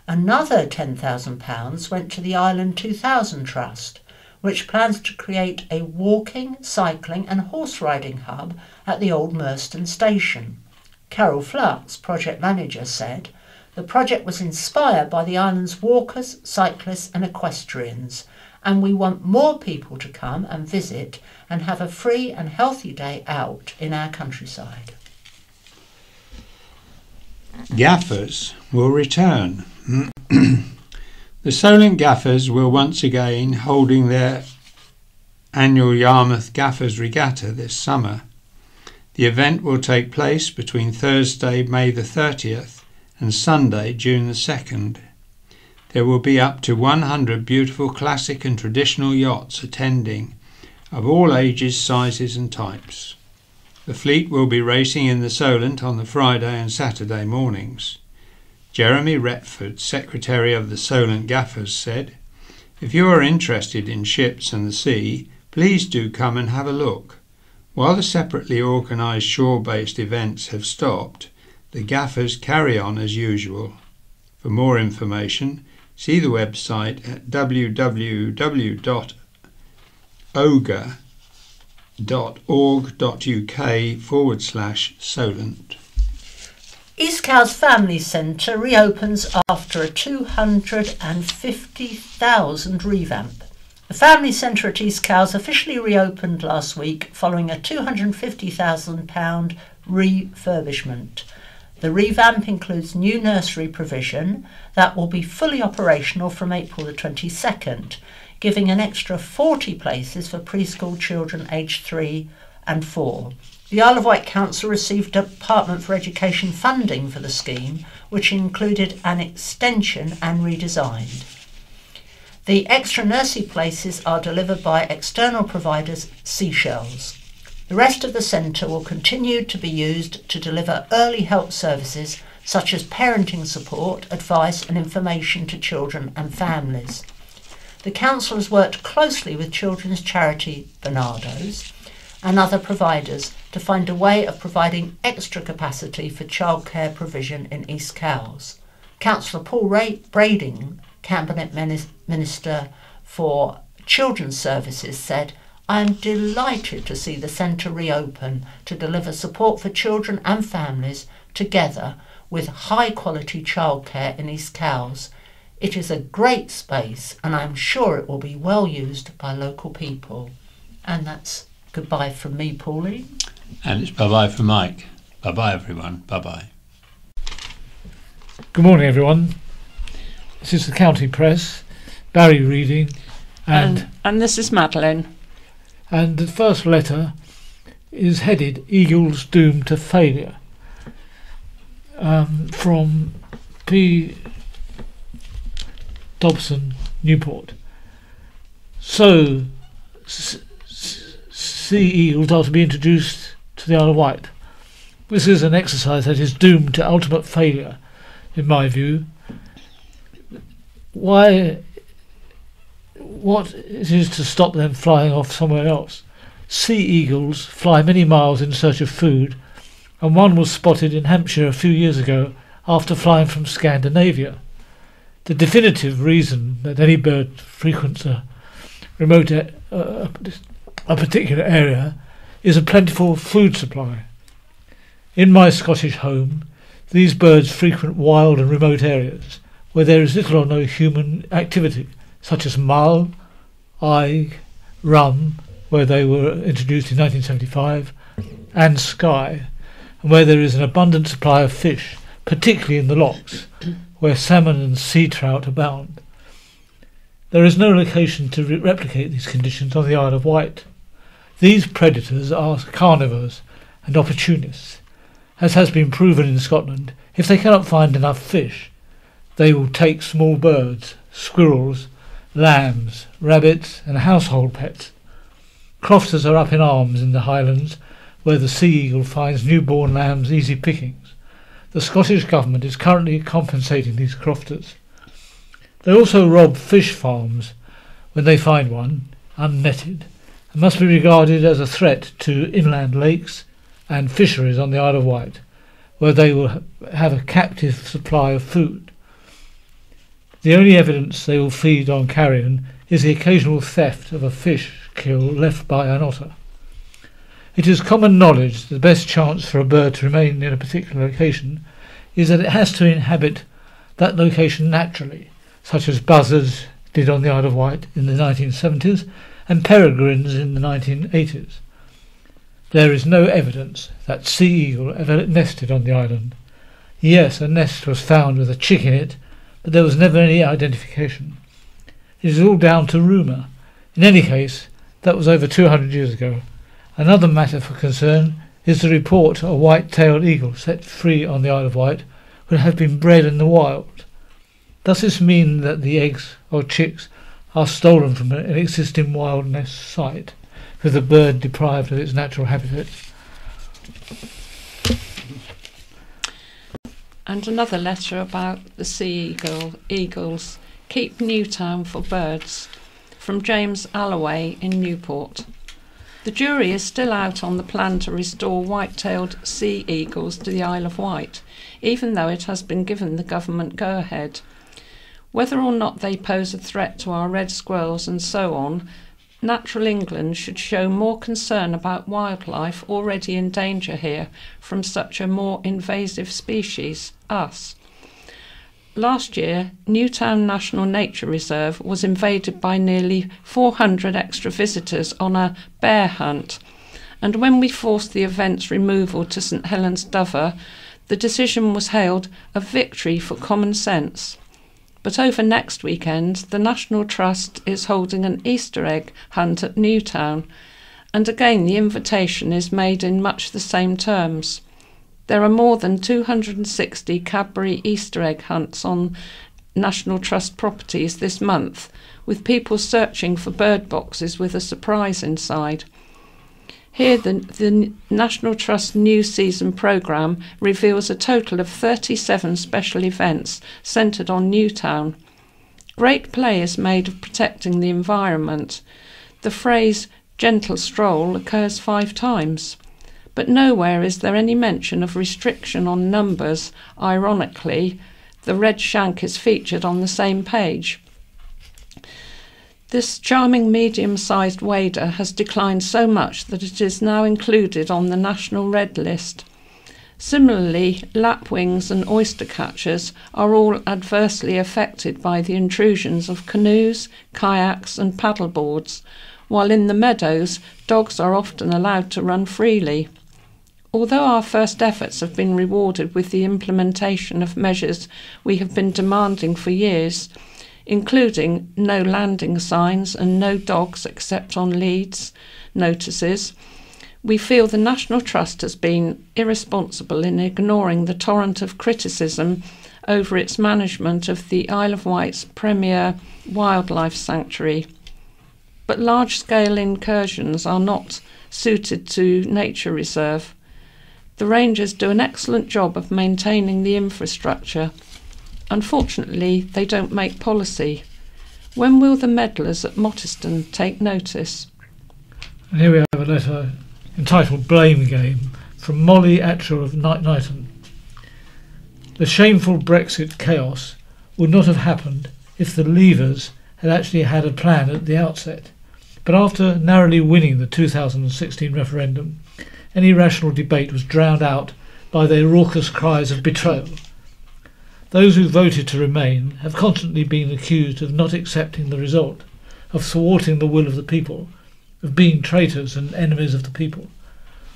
[SPEAKER 2] Another £10,000 went to the Island 2000 Trust, which plans to create a walking, cycling and horse riding hub at the Old Merston station. Carol Flux, project manager, said, "The project was inspired by the island's walkers, cyclists and equestrians, and we want more people to come and visit and have a free and healthy day out in our countryside."
[SPEAKER 1] Gaffers will return. The Solent Gaffers will once again holding their annual Yarmouth Gaffers Regatta this summer. The event will take place between Thursday, May the 30th and Sunday, June the 2nd. There will be up to 100 beautiful classic and traditional yachts attending, of all ages, sizes and types. The fleet will be racing in the Solent on the Friday and Saturday mornings. Jeremy Retford, Secretary of the Solent Gaffers, said, "If you are interested in ships and the sea, please do come and have a look. While the separately organised shore-based events have stopped, the Gaffers carry on as usual. For more information, see the website at www.oga.org.uk/Solent.
[SPEAKER 2] East Cowes Family Centre reopens after a 250,000 revamp. The Family Centre at East Cowes officially reopened last week following a £250,000 refurbishment. The revamp includes new nursery provision that will be fully operational from April the 22nd, giving an extra 40 places for preschool children aged 3 and 4. The Isle of Wight Council received Department for Education funding for the scheme, which included an extension and redesign. The extra nursery places are delivered by external providers Seashells. The rest of the centre will continue to be used to deliver early help services such as parenting support, advice and information to children and families. The council has worked closely with children's charity Bernardo's and other providers to find a way of providing extra capacity for childcare provision in East Cowes. Councillor Paul Brading, Cabinet Minister for Children's Services, said, "I am delighted to see the centre reopen to deliver support for children and families together with high quality childcare in East Cowes. It is a great space and I am sure it will be well used by local people." And that's goodbye from me, Pauline.
[SPEAKER 1] And it's bye-bye from Mike. Bye-bye, everyone. Bye-bye.
[SPEAKER 3] Good morning, everyone. This is the County Press, Barry reading,
[SPEAKER 4] and this is Madeline.
[SPEAKER 3] And the first letter is headed "Eagles Doomed to Failure," from P. Dobson, Newport. So, sea eagles are to be introduced to the Isle of Wight. This is an exercise that is doomed to ultimate failure, in my view. What it is to stop them flying off somewhere else? Sea eagles fly many miles in search of food, and one was spotted in Hampshire a few years ago after flying from Scandinavia. The definitive reason that any bird frequents a particular area is a plentiful food supply. In my Scottish home, these birds frequent wild and remote areas where there is little or no human activity, such as mull, eig, rum, where they were introduced in 1975, and skye, and where there is an abundant supply of fish, particularly in the lochs, where salmon and sea trout abound. There is no location to replicate these conditions on the Isle of Wight. These predators are carnivores and opportunists. As has been proven in Scotland, if they cannot find enough fish, they will take small birds, squirrels, lambs, rabbits and household pets. Crofters are up in arms in the Highlands, where the sea eagle finds newborn lambs easy pickings. The Scottish Government is currently compensating these crofters. They also rob fish farms when they find one, unnetted, and must be regarded as a threat to inland lakes and fisheries on the Isle of Wight, where they will have a captive supply of food. The only evidence they will feed on carrion is the occasional theft of a fish kill left by an otter. It is common knowledge that the best chance for a bird to remain in a particular location is that it has to inhabit that location naturally, such as buzzards did on the Isle of Wight in the 1970s and peregrines in the 1980s. There is no evidence that sea eagle ever nested on the island. Yes, a nest was found with a chick in it, but there was never any identification. It is all down to rumour. In any case, that was over 200 years ago. Another matter for concern is the report a white-tailed eagle set free on the Isle of Wight would have been bred in the wild. Does this mean that the eggs or chicks are stolen from an existing wild nest site, with the bird deprived of its natural habitat?
[SPEAKER 4] And another letter about the eagles. Keep Newtown for birds. From James Alloway in Newport. The jury is still out on the plan to restore white-tailed sea eagles to the Isle of Wight, even though it has been given the government go-ahead. Whether or not they pose a threat to our red squirrels and so on, Natural England should show more concern about wildlife already in danger here from such a more invasive species, us. Last year, Newtown National Nature Reserve was invaded by nearly 400 extra visitors on a bear hunt, and when we forced the event's removal to St Helens Dover, the decision was hailed a victory for common sense. But over next weekend, the National Trust is holding an Easter egg hunt at Newtown, and again the invitation is made in much the same terms. There are more than 260 Cadbury Easter egg hunts on National Trust properties this month, with people searching for bird boxes with a surprise inside. Here the National Trust New Season programme reveals a total of 37 special events centred on Newtown. Great play is made of protecting the environment. The phrase gentle stroll occurs 5 times. But nowhere is there any mention of restriction on numbers. Ironically, the red shank is featured on the same page. This charming medium-sized wader has declined so much that it is now included on the National Red List. Similarly, lapwings and oyster catchers are all adversely affected by the intrusions of canoes, kayaks and paddleboards, while in the meadows, dogs are often allowed to run freely. Although our first efforts have been rewarded with the implementation of measures we have been demanding for years, including no landing signs and no dogs except on leads notices, we feel the National Trust has been irresponsible in ignoring the torrent of criticism over its management of the Isle of Wight's premier wildlife sanctuary. But large-scale incursions are not suited to nature reserve. The rangers do an excellent job of maintaining the infrastructure. Unfortunately, they don't make policy. When will the meddlers at Mottiston take notice?
[SPEAKER 3] And here we have a letter entitled Blame Game from Molly Atchell of Knighton. The shameful Brexit chaos would not have happened if the Leavers had actually had a plan at the outset. But after narrowly winning the 2016 referendum, any rational debate was drowned out by their raucous cries of betrayal. Those who voted to remain have constantly been accused of not accepting the result, of thwarting the will of the people, of being traitors and enemies of the people.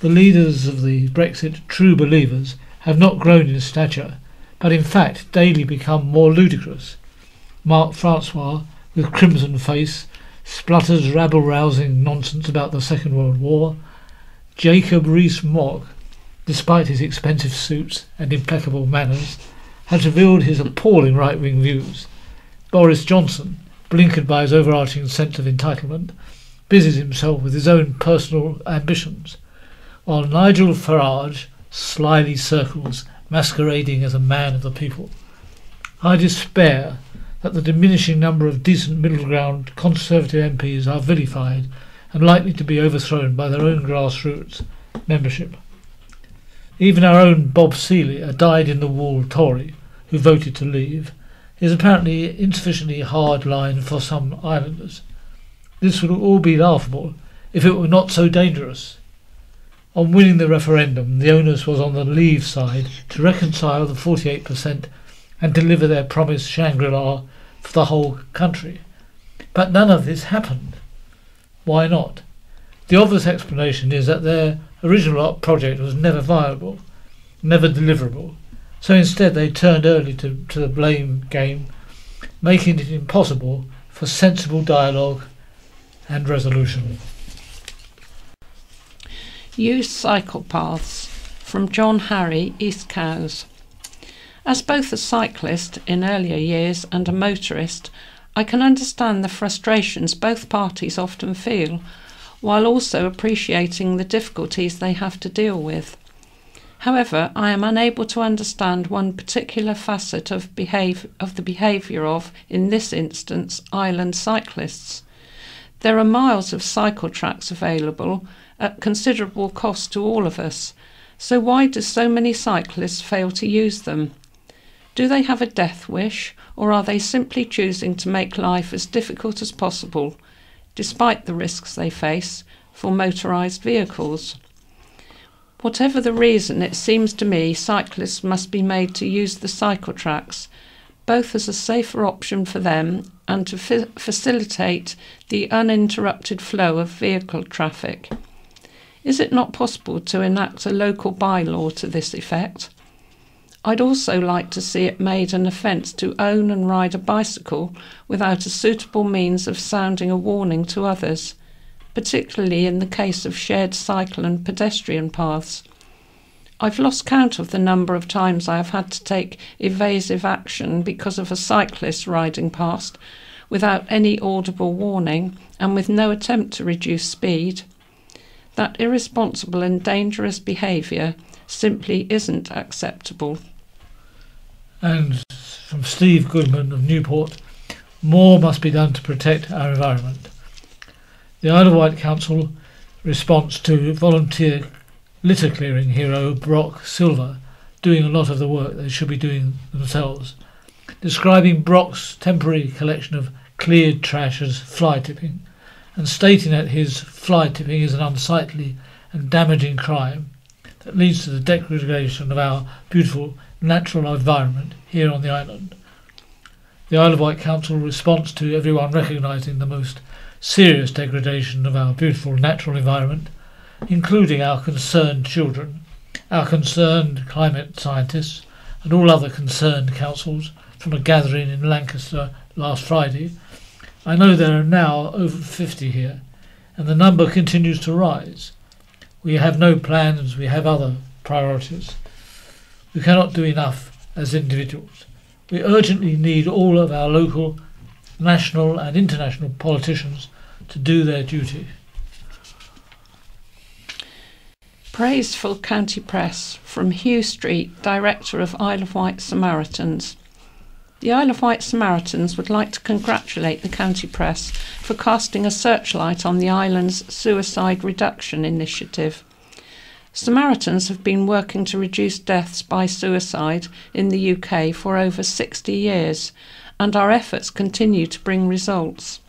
[SPEAKER 3] The leaders of the Brexit true believers have not grown in stature, but in fact daily become more ludicrous. Mark Francois, with crimson face, splutters rabble-rousing nonsense about the Second World War. Jacob Rees-Mogg, despite his expensive suits and impeccable manners, has revealed his appalling right-wing views. Boris Johnson, blinkered by his overarching sense of entitlement, busies himself with his own personal ambitions, while Nigel Farage slyly circles, masquerading as a man of the people. I despair that the diminishing number of decent middle-ground Conservative MPs are vilified and likely to be overthrown by their own grassroots membership. Even our own Bob Seeley, a dyed-in-the-wool Tory who voted to leave, is apparently insufficiently hard-line for some islanders. This would all be laughable if it were not so dangerous. On winning the referendum, the onus was on the Leave side to reconcile the 48% and deliver their promised Shangri-La for the whole country. But none of this happened. Why not? The obvious explanation is that their original project was never viable, never deliverable. So instead they turned early to the blame game, making it impossible for sensible dialogue and resolution.
[SPEAKER 4] Use cycle paths, from John Harry, East Cowes. As both a cyclist in earlier years and a motorist, I can understand the frustrations both parties often feel, while also appreciating the difficulties they have to deal with. However, I am unable to understand one particular facet of the behaviour of, in this instance, island cyclists. There are miles of cycle tracks available at considerable cost to all of us, so why do so many cyclists fail to use them? Do they have a death wish, or are they simply choosing to make life as difficult as possible, despite the risks they face, for motorised vehicles? Whatever the reason, it seems to me cyclists must be made to use the cycle tracks, both as a safer option for them and to facilitate the uninterrupted flow of vehicle traffic. Is it not possible to enact a local bylaw to this effect? I'd also like to see it made an offence to own and ride a bicycle without a suitable means of sounding a warning to others, particularly in the case of shared cycle and pedestrian paths. I've lost count of the number of times I have had to take evasive action because of a cyclist riding past without any audible warning and with no attempt to reduce speed. That irresponsible and dangerous behaviour simply isn't acceptable.
[SPEAKER 3] And from Steve Goodman of Newport, more must be done to protect our environment. The Isle of Wight Council response to volunteer litter clearing hero Brock Silver doing a lot of the work they should be doing themselves, describing Brock's temporary collection of cleared trash as fly tipping, and stating that his fly tipping is an unsightly and damaging crime that leads to the degradation of our beautiful natural environment here on the island. The Isle of Wight Council responds to everyone recognising the most serious degradation of our beautiful natural environment, including our concerned children, our concerned climate scientists, and all other concerned councils from a gathering in Lancaster last Friday. I know there are now over 50 here, and the number continues to rise. We have no plans, we have other priorities. We cannot do enough as individuals. We urgently need all of our local, national and international politicians to do their duty.
[SPEAKER 4] Praiseful County Press, from Hugh Street, Director of Isle of Wight Samaritans. The Isle of Wight Samaritans would like to congratulate the County Press for casting a searchlight on the island's suicide reduction initiative. Samaritans have been working to reduce deaths by suicide in the UK for over 60 years, and our efforts continue to bring results.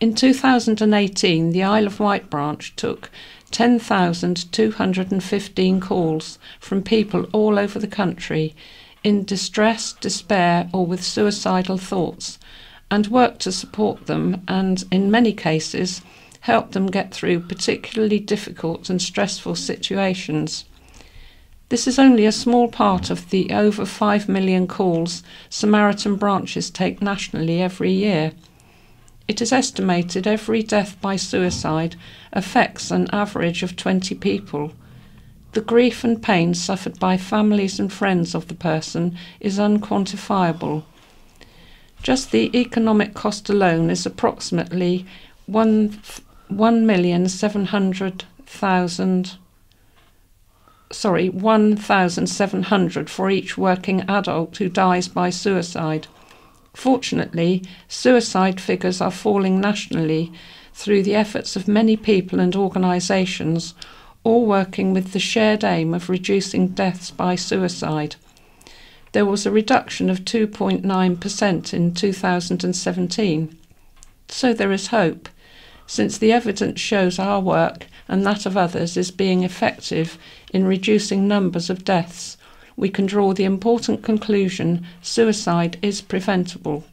[SPEAKER 4] In 2018, the Isle of Wight branch took 10,215 calls from people all over the country in distress, despair, or with suicidal thoughts, and worked to support them and, in many cases, help them get through particularly difficult and stressful situations. This is only a small part of the over 5 million calls Samaritan branches take nationally every year. It is estimated every death by suicide affects an average of 20 people. The grief and pain suffered by families and friends of the person is unquantifiable. Just the economic cost alone is approximately 1,700 for each working adult who dies by suicide. Fortunately, suicide figures are falling nationally through the efforts of many people and organisations, all working with the shared aim of reducing deaths by suicide. There was a reduction of 2.9% in 2017. So there is hope, since the evidence shows our work and that of others is being effective in reducing numbers of deaths. We can draw the important conclusion suicide is preventable.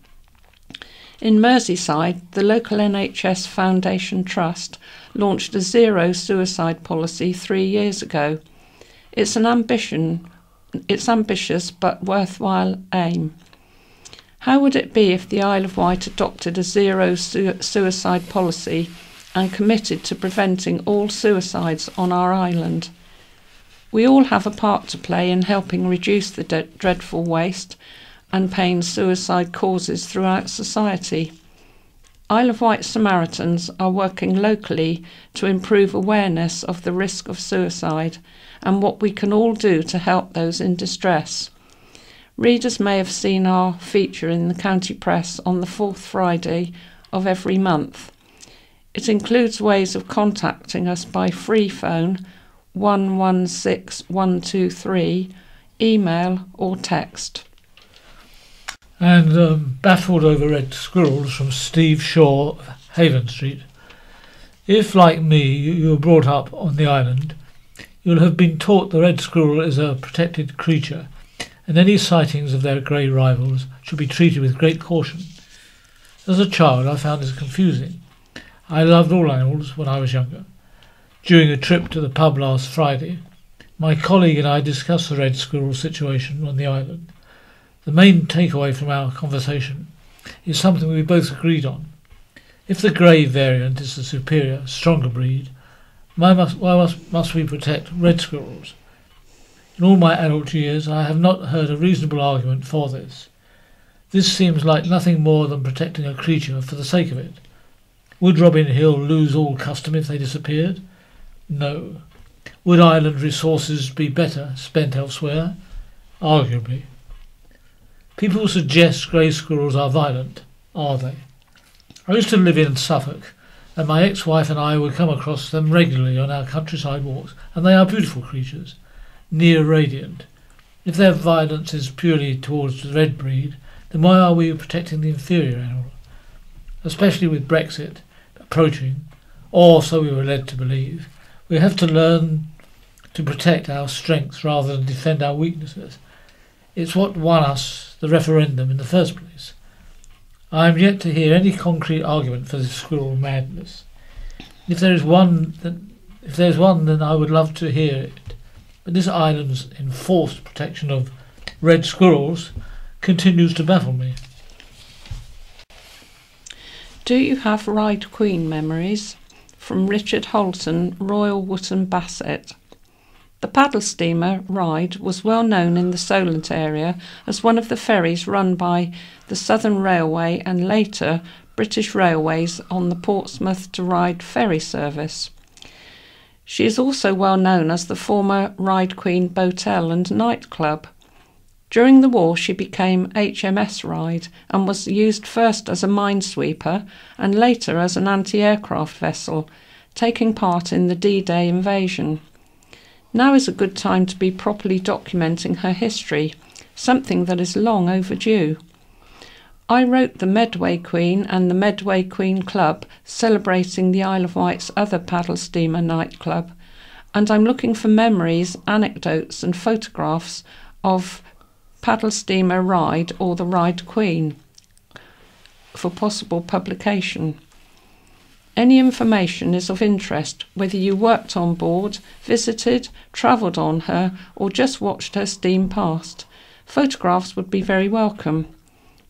[SPEAKER 4] In Merseyside, the local NHS Foundation Trust launched a zero suicide policy 3 years ago. It's ambitious but worthwhile aim. How would it be if the Isle of Wight adopted a zero suicide policy and committed to preventing all suicides on our island? We all have a part to play in helping reduce the dreadful waste and pain suicide causes throughout society. Isle of Wight Samaritans are working locally to improve awareness of the risk of suicide and what we can all do to help those in distress. Readers may have seen our feature in the county press on the fourth Friday of every month. It includes ways of contacting us by free phone 116123, email or text.
[SPEAKER 3] And baffled over red squirrels from Steve Shaw of Haven Street. If, like me, you were brought up on the island, you'll have been taught the red squirrel is a protected creature, and any sightings of their grey rivals should be treated with great caution. As a child, I found this confusing. I loved all animals when I was younger. During a trip to the pub last Friday, my colleague and I discussed the red squirrel situation on the island. The main takeaway from our conversation is something we both agreed on. If the grey variant is the superior, stronger breed, why must we protect red squirrels? In all my adult years, I have not heard a reasonable argument for this. This seems like nothing more than protecting a creature for the sake of it. Would Robin Hill lose all custom if they disappeared? No. Would island resources be better spent elsewhere? Arguably. People suggest grey squirrels are violent. Are they? I used to live in Suffolk, and my ex-wife and I would come across them regularly on our countryside walks, and they are beautiful creatures, near radiant. If their violence is purely towards the red breed, then why are we protecting the inferior animal? Especially with Brexit approaching, or so we were led to believe, we have to learn to protect our strengths rather than defend our weaknesses. It's what won us the referendum in the first place. I am yet to hear any concrete argument for this squirrel madness. If there is one, then I would love to hear it. But this island's enforced protection of red squirrels continues to baffle me.
[SPEAKER 4] Do you have Ride Queen memories? From Richard Holton, Royal Wootton Basset. The paddle steamer Ride was well known in the Solent area as one of the ferries run by the Southern Railway and later British Railways on the Portsmouth to Ryde ferry service. She is also well known as the former Ride Queen Botel and nightclub. During the war she became HMS Ride and was used first as a minesweeper and later as an anti-aircraft vessel, taking part in the D-Day invasion. Now is a good time to be properly documenting her history, something that is long overdue. I wrote the Medway Queen and the Medway Queen Club celebrating the Isle of Wight's other paddle steamer nightclub, and I'm looking for memories, anecdotes and photographs of paddle steamer ride or the Ride Queen for possible publication. Any information is of interest, whether you worked on board, visited, travelled on her, or just watched her steam past. Photographs would be very welcome.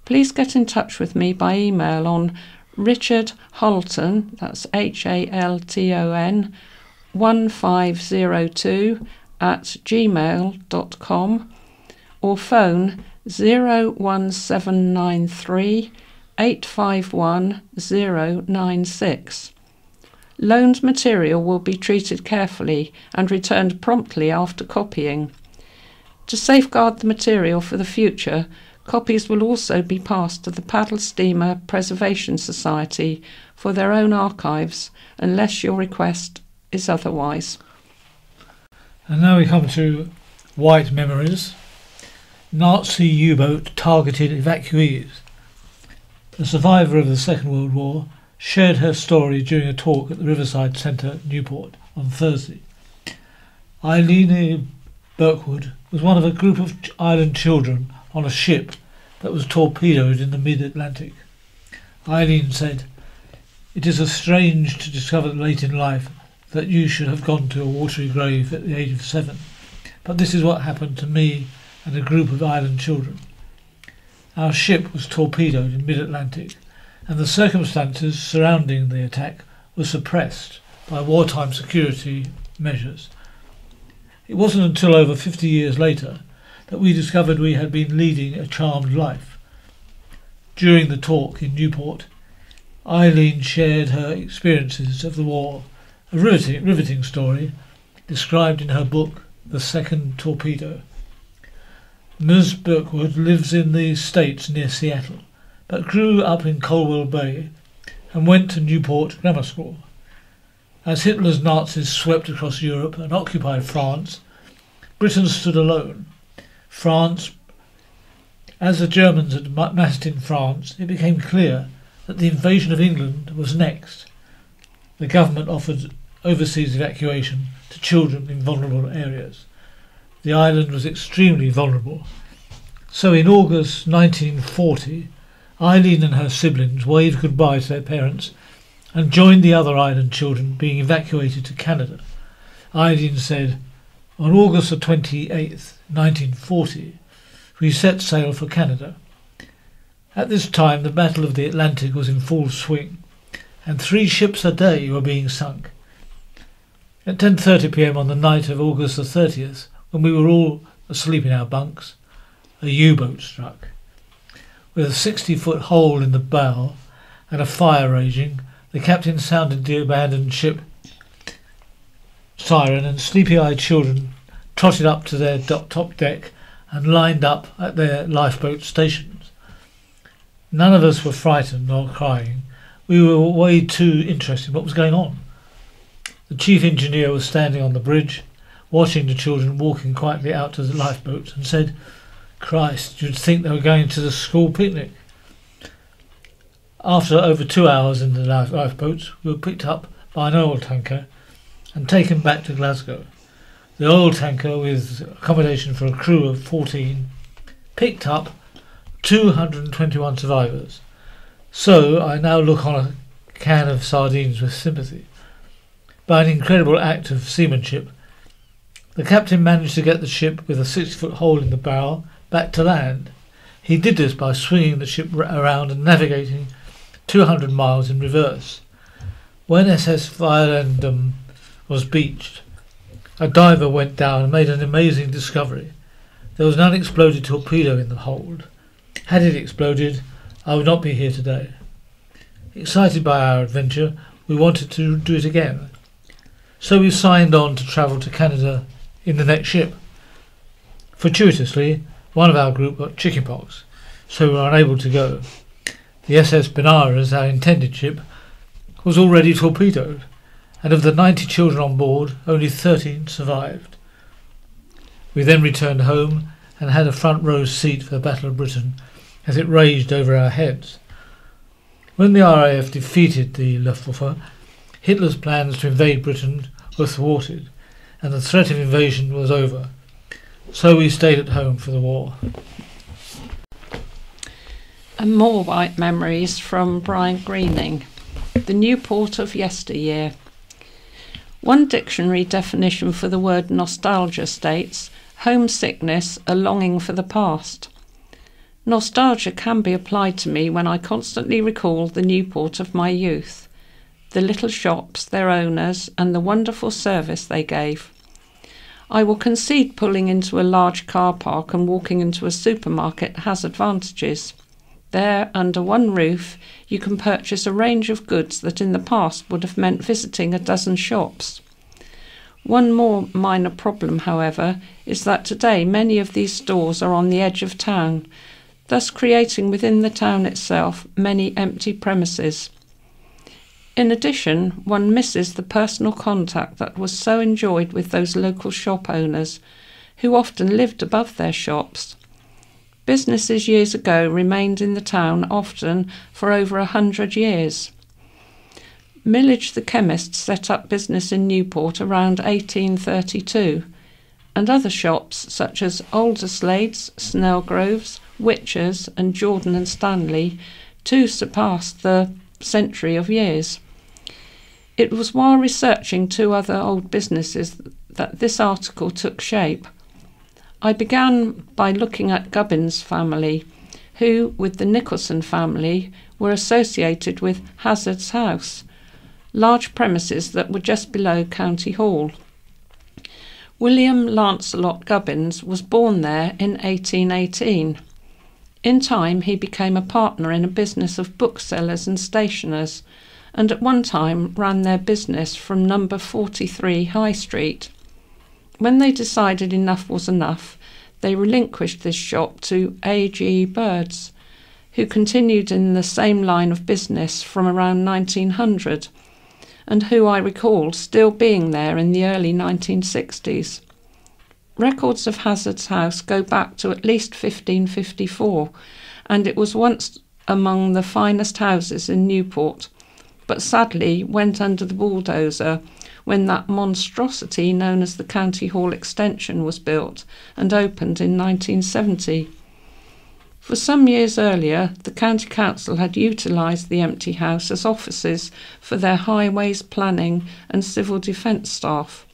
[SPEAKER 4] Please get in touch with me by email on Richard Holton, that's HALTON, 1502 @gmail.com, or phone 01793 851 096. Loaned material will be treated carefully and returned promptly after copying. To safeguard the material for the future, copies will also be passed to the Paddle Steamer Preservation Society for their own archives, unless your request is otherwise.
[SPEAKER 3] And now we come to Wight memories. Nazi U-boat targeted evacuees. The survivor of the Second World War shared her story during a talk at the Riverside Centre, Newport, on Thursday. Eileen Birkwood was one of a group of island children on a ship that was torpedoed in the mid-Atlantic. Eileen said, "It is strange to discover late in life that you should have gone to a watery grave at the age of 7, but this is what happened to me and a group of island children. Our ship was torpedoed in mid-Atlantic, and the circumstances surrounding the attack were suppressed by wartime security measures. It wasn't until over 50 years later that we discovered we had been leading a charmed life." During the talk in Newport, Eileen shared her experiences of the war, a riveting story described in her book, The Second Torpedo. Ms. Birkwood lives in the States near Seattle, but grew up in Colwell Bay and went to Newport Grammar School. As Hitler's Nazis swept across Europe and occupied France, Britain stood alone. As the Germans had massed in France, it became clear that the invasion of England was next. The government offered overseas evacuation to children in vulnerable areas. The island was extremely vulnerable. So in August 1940, Eileen and her siblings waved goodbye to their parents and joined the other island children being evacuated to Canada. Eileen said, "On August the 28th, 1940, we set sail for Canada. At this time the Battle of the Atlantic was in full swing, and 3 ships a day were being sunk. At 10:30 p.m. on the night of August the 30th, when we were all asleep in our bunks, a U-boat struck. With a 60-foot hole in the bow and a fire raging, the captain sounded the abandoned ship siren, and sleepy-eyed children trotted up to their top deck and lined up at their lifeboat stations. None of us were frightened or crying. We were way too interested in what was going on. The chief engineer was standing on the bridge, watching the children walking quietly out to the lifeboats, and said, 'Christ, you'd think they were going to the school picnic.' After over 2 hours in the lifeboats, we were picked up by an oil tanker and taken back to Glasgow. The oil tanker, with accommodation for a crew of 14, picked up 221 survivors. So I now look on a can of sardines with sympathy. By an incredible act of seamanship, the captain managed to get the ship with a 60-foot hole in the bow back to land. He did this by swinging the ship around and navigating 200 miles in reverse. When SS Violendam was beached, a diver went down and made an amazing discovery. There was an unexploded torpedo in the hold. Had it exploded, I would not be here today. Excited by our adventure, we wanted to do it again. So we signed on to travel to Canada in the next ship. Fortuitously, one of our group got chickenpox, so we were unable to go. The SS Benares, our intended ship, was already torpedoed, and of the 90 children on board, only 13 survived. We then returned home and had a front row seat for the Battle of Britain as it raged over our heads. When the RAF defeated the Luftwaffe, Hitler's plans to invade Britain were thwarted and the threat of invasion was over. So we stayed at home for the war.
[SPEAKER 4] And more Wight memories from Brian Greening. The Newport of yesteryear. One dictionary definition for the word nostalgia states, homesickness, a longing for the past. Nostalgia can be applied to me when I constantly recall the Newport of my youth, the little shops, their owners, and the wonderful service they gave. I will concede pulling into a large car park and walking into a supermarket has advantages. There, under one roof, you can purchase a range of goods that in the past would have meant visiting a dozen shops. One more minor problem, however, is that today many of these stores are on the edge of town, thus creating within the town itself many empty premises. In addition, one misses the personal contact that was so enjoyed with those local shop owners, who often lived above their shops. Businesses years ago remained in the town often for over 100 years. Millage the chemist set up business in Newport around 1832, and other shops such as Alderslades, Snellgroves, Witchers and Jordan and Stanley too surpassed the century of years. It was while researching two other old businesses that this article took shape. I began by looking at Gubbins family, who, with the Nicholson family, were associated with Hazard's House, large premises that were just below County Hall. William Lancelot Gubbins was born there in 1818. In time he became a partner in a business of booksellers and stationers, and at one time ran their business from number 43 High Street. When they decided enough was enough, they relinquished this shop to A.G. Birds, who continued in the same line of business from around 1900, and who I recall still being there in the early 1960s. Records of Hazard's House go back to at least 1554, and it was once among the finest houses in Newport, but sadly went under the bulldozer when that monstrosity known as the County Hall extension was built and opened in 1970. For some years earlier, the County Council had utilised the empty house as offices for their highways planning and civil defence staff.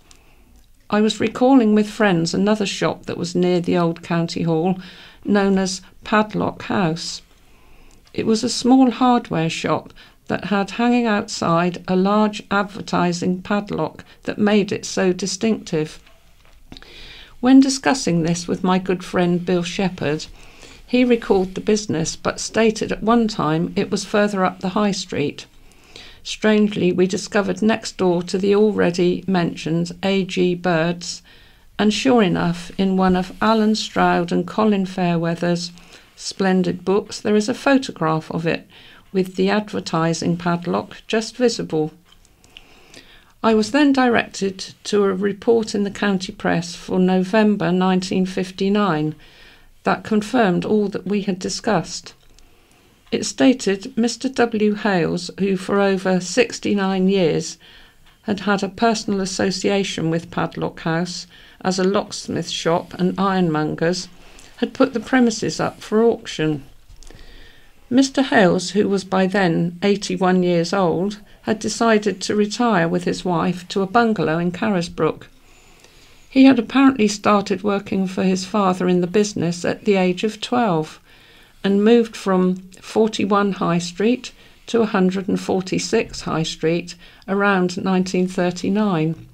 [SPEAKER 4] I was recalling with friends another shop that was near the old County Hall, known as Padlock House. It was a small hardware shop that had hanging outside a large advertising padlock that made it so distinctive. When discussing this with my good friend Bill Shepherd, he recalled the business but stated at one time it was further up the High Street. Strangely, we discovered next door to the already mentioned A.G. Birds, and sure enough, in one of Alan Stroud and Colin Fairweather's splendid books, there is a photograph of it, with the advertising padlock just visible. I was then directed to a report in the county press for November 1959 that confirmed all that we had discussed. It stated Mr. W. Hales, who for over 69 years had had a personal association with Padlock House as a locksmith shop and ironmonger's, had put the premises up for auction. Mr. Hales, who was by then 81 years old, had decided to retire with his wife to a bungalow in Carisbrooke. He had apparently started working for his father in the business at the age of 12 and moved from 41 High Street to 146 High Street around 1939.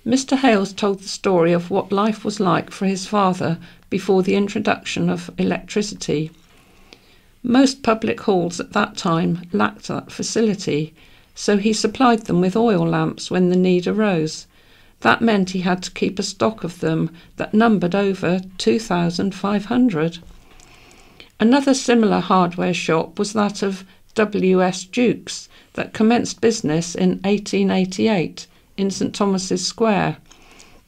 [SPEAKER 4] Mr. Hales told the story of what life was like for his father before the introduction of electricity. Most public halls at that time lacked that facility, so he supplied them with oil lamps when the need arose. That meant he had to keep a stock of them that numbered over 2,500. Another similar hardware shop was that of W.S. Jukes that commenced business in 1888 in St Thomas's Square,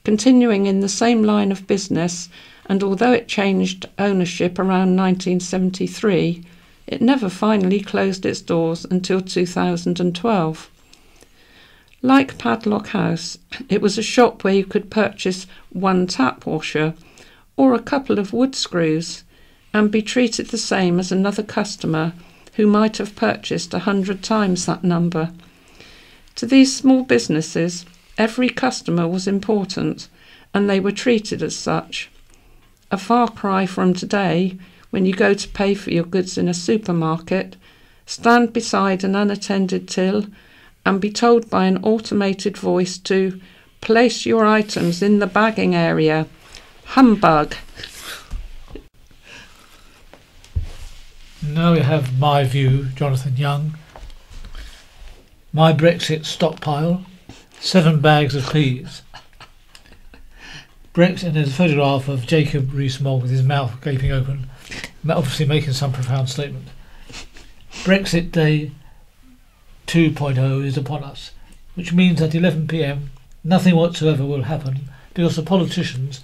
[SPEAKER 4] continuing in the same line of business, and although it changed ownership around 1973, it never finally closed its doors until 2012. Like Padlock House, it was a shop where you could purchase one tap washer or a couple of wood screws and be treated the same as another customer who might have purchased 100 times that number. To these small businesses, every customer was important and they were treated as such. A far cry from today, when you go to pay for your goods in a supermarket, stand beside an unattended till and be told by an automated voice to place your items in the bagging area. Humbug!
[SPEAKER 3] Now we have my view, Jonathan Young. My Brexit stockpile, 7 bags of peas. Brexit, and there's a photograph of Jacob Rees-Mogg with his mouth gaping open, obviously making some profound statement. Brexit Day 2.0 is upon us, which means at 11 p.m. nothing whatsoever will happen because the politicians,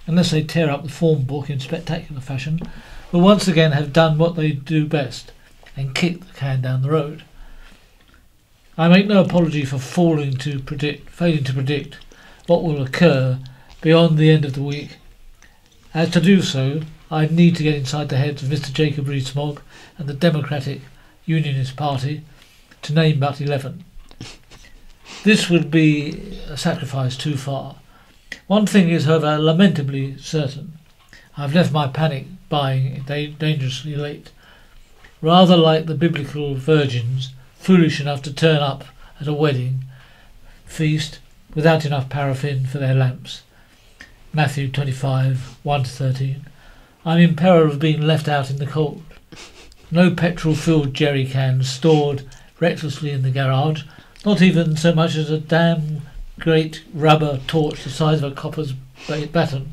[SPEAKER 3] unless they tear up the form book in spectacular fashion, will once again have done what they do best and kick the can down the road. I make no apology for failing to predict what will occur beyond the end of the week. As to do so, I need to get inside the heads of Mr. Jacob Rees-Mogg and the Democratic Unionist Party, to name but 11. This would be a sacrifice too far. One thing is, however, lamentably certain. I've left my panic buying dangerously late. Rather like the biblical virgins, foolish enough to turn up at a wedding feast without enough paraffin for their lamps. Matthew 25, 1-13. I'm in peril of being left out in the cold. No petrol-filled jerry cans stored recklessly in the garage, not even so much as a damn great rubber torch the size of a copper's baton.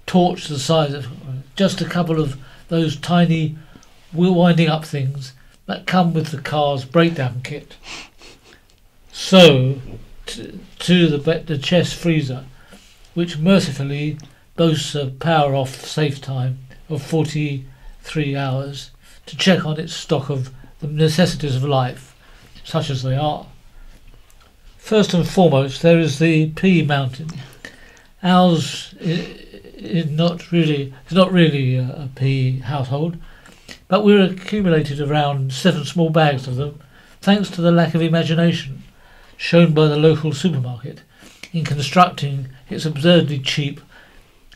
[SPEAKER 3] Torch the size of just a couple of those tiny wheel winding up things that come with the car's breakdown kit. So, to the chest freezer, which mercifully boasts a power off safe time of 43 hours to check on its stock of the necessities of life, such as they are. First and foremost, there is the pea mountain. Ours is not really a pea household, but we accumulated around 7 small bags of them, thanks to the lack of imagination shown by the local supermarket in constructing its absurdly cheap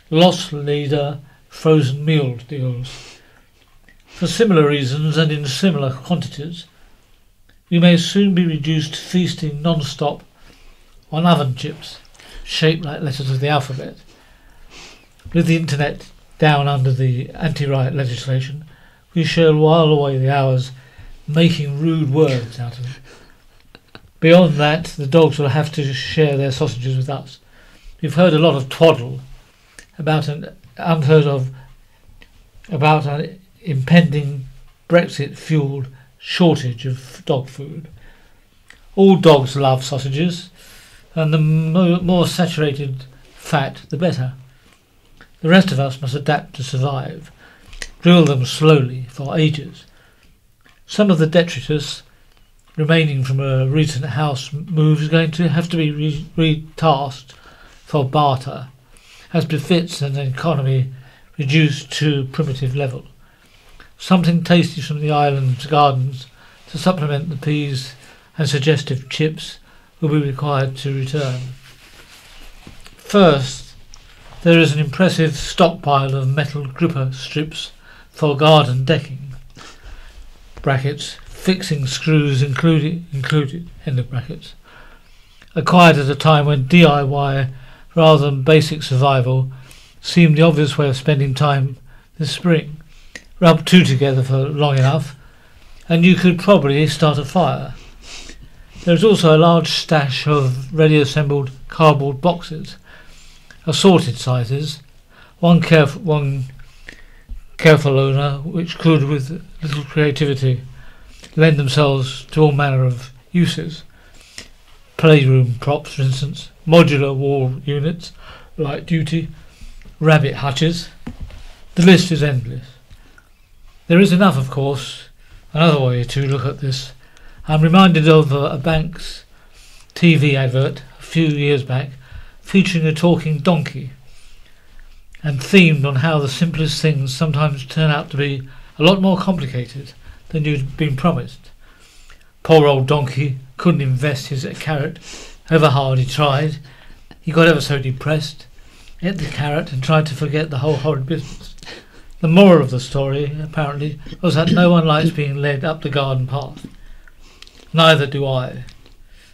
[SPEAKER 3] loss leader frozen meal deals. For similar reasons and in similar quantities, we may soon be reduced to feasting non-stop on oven chips shaped like letters of the alphabet. With the internet down under the anti-riot legislation, we shall while away the hours making rude words out of them. Beyond that, the dogs will have to share their sausages with us. We've heard a lot of twaddle about an impending Brexit-fuelled shortage of dog food. All dogs love sausages, and the more saturated fat, the better. The rest of us must adapt to survive, grill them slowly for ages. Some of the detritus remaining from a recent house move is going to have to be retasked for barter, as befits an economy reduced to primitive level. Something tasty from the island's gardens to supplement the peas and suggestive chips will be required to return. First, there is an impressive stockpile of metal gripper strips for garden decking. Brackets, fixing screws included, end of brackets. Acquired at a time when DIY rather than basic survival seemed the obvious way of spending time this spring. Rub 2 together for long enough and you could probably start a fire. There is also a large stash of ready assembled cardboard boxes, assorted sizes, one careful owner which could with little creativity lend themselves to all manner of uses. playroom props, for instance, modular wall units, light duty, rabbit hutches. The list is endless. There is enough, of course, another way to look at this. I'm reminded of a bank's TV advert a few years back featuring a talking donkey and themed on how the simplest things sometimes turn out to be a lot more complicated than you'd been promised. Poor old donkey couldn't invest his carrot, however hard he tried. He got ever so depressed, ate the carrot and tried to forget the whole horrid business. The moral of the story, apparently, was that no one likes being led up the garden path. Neither do I.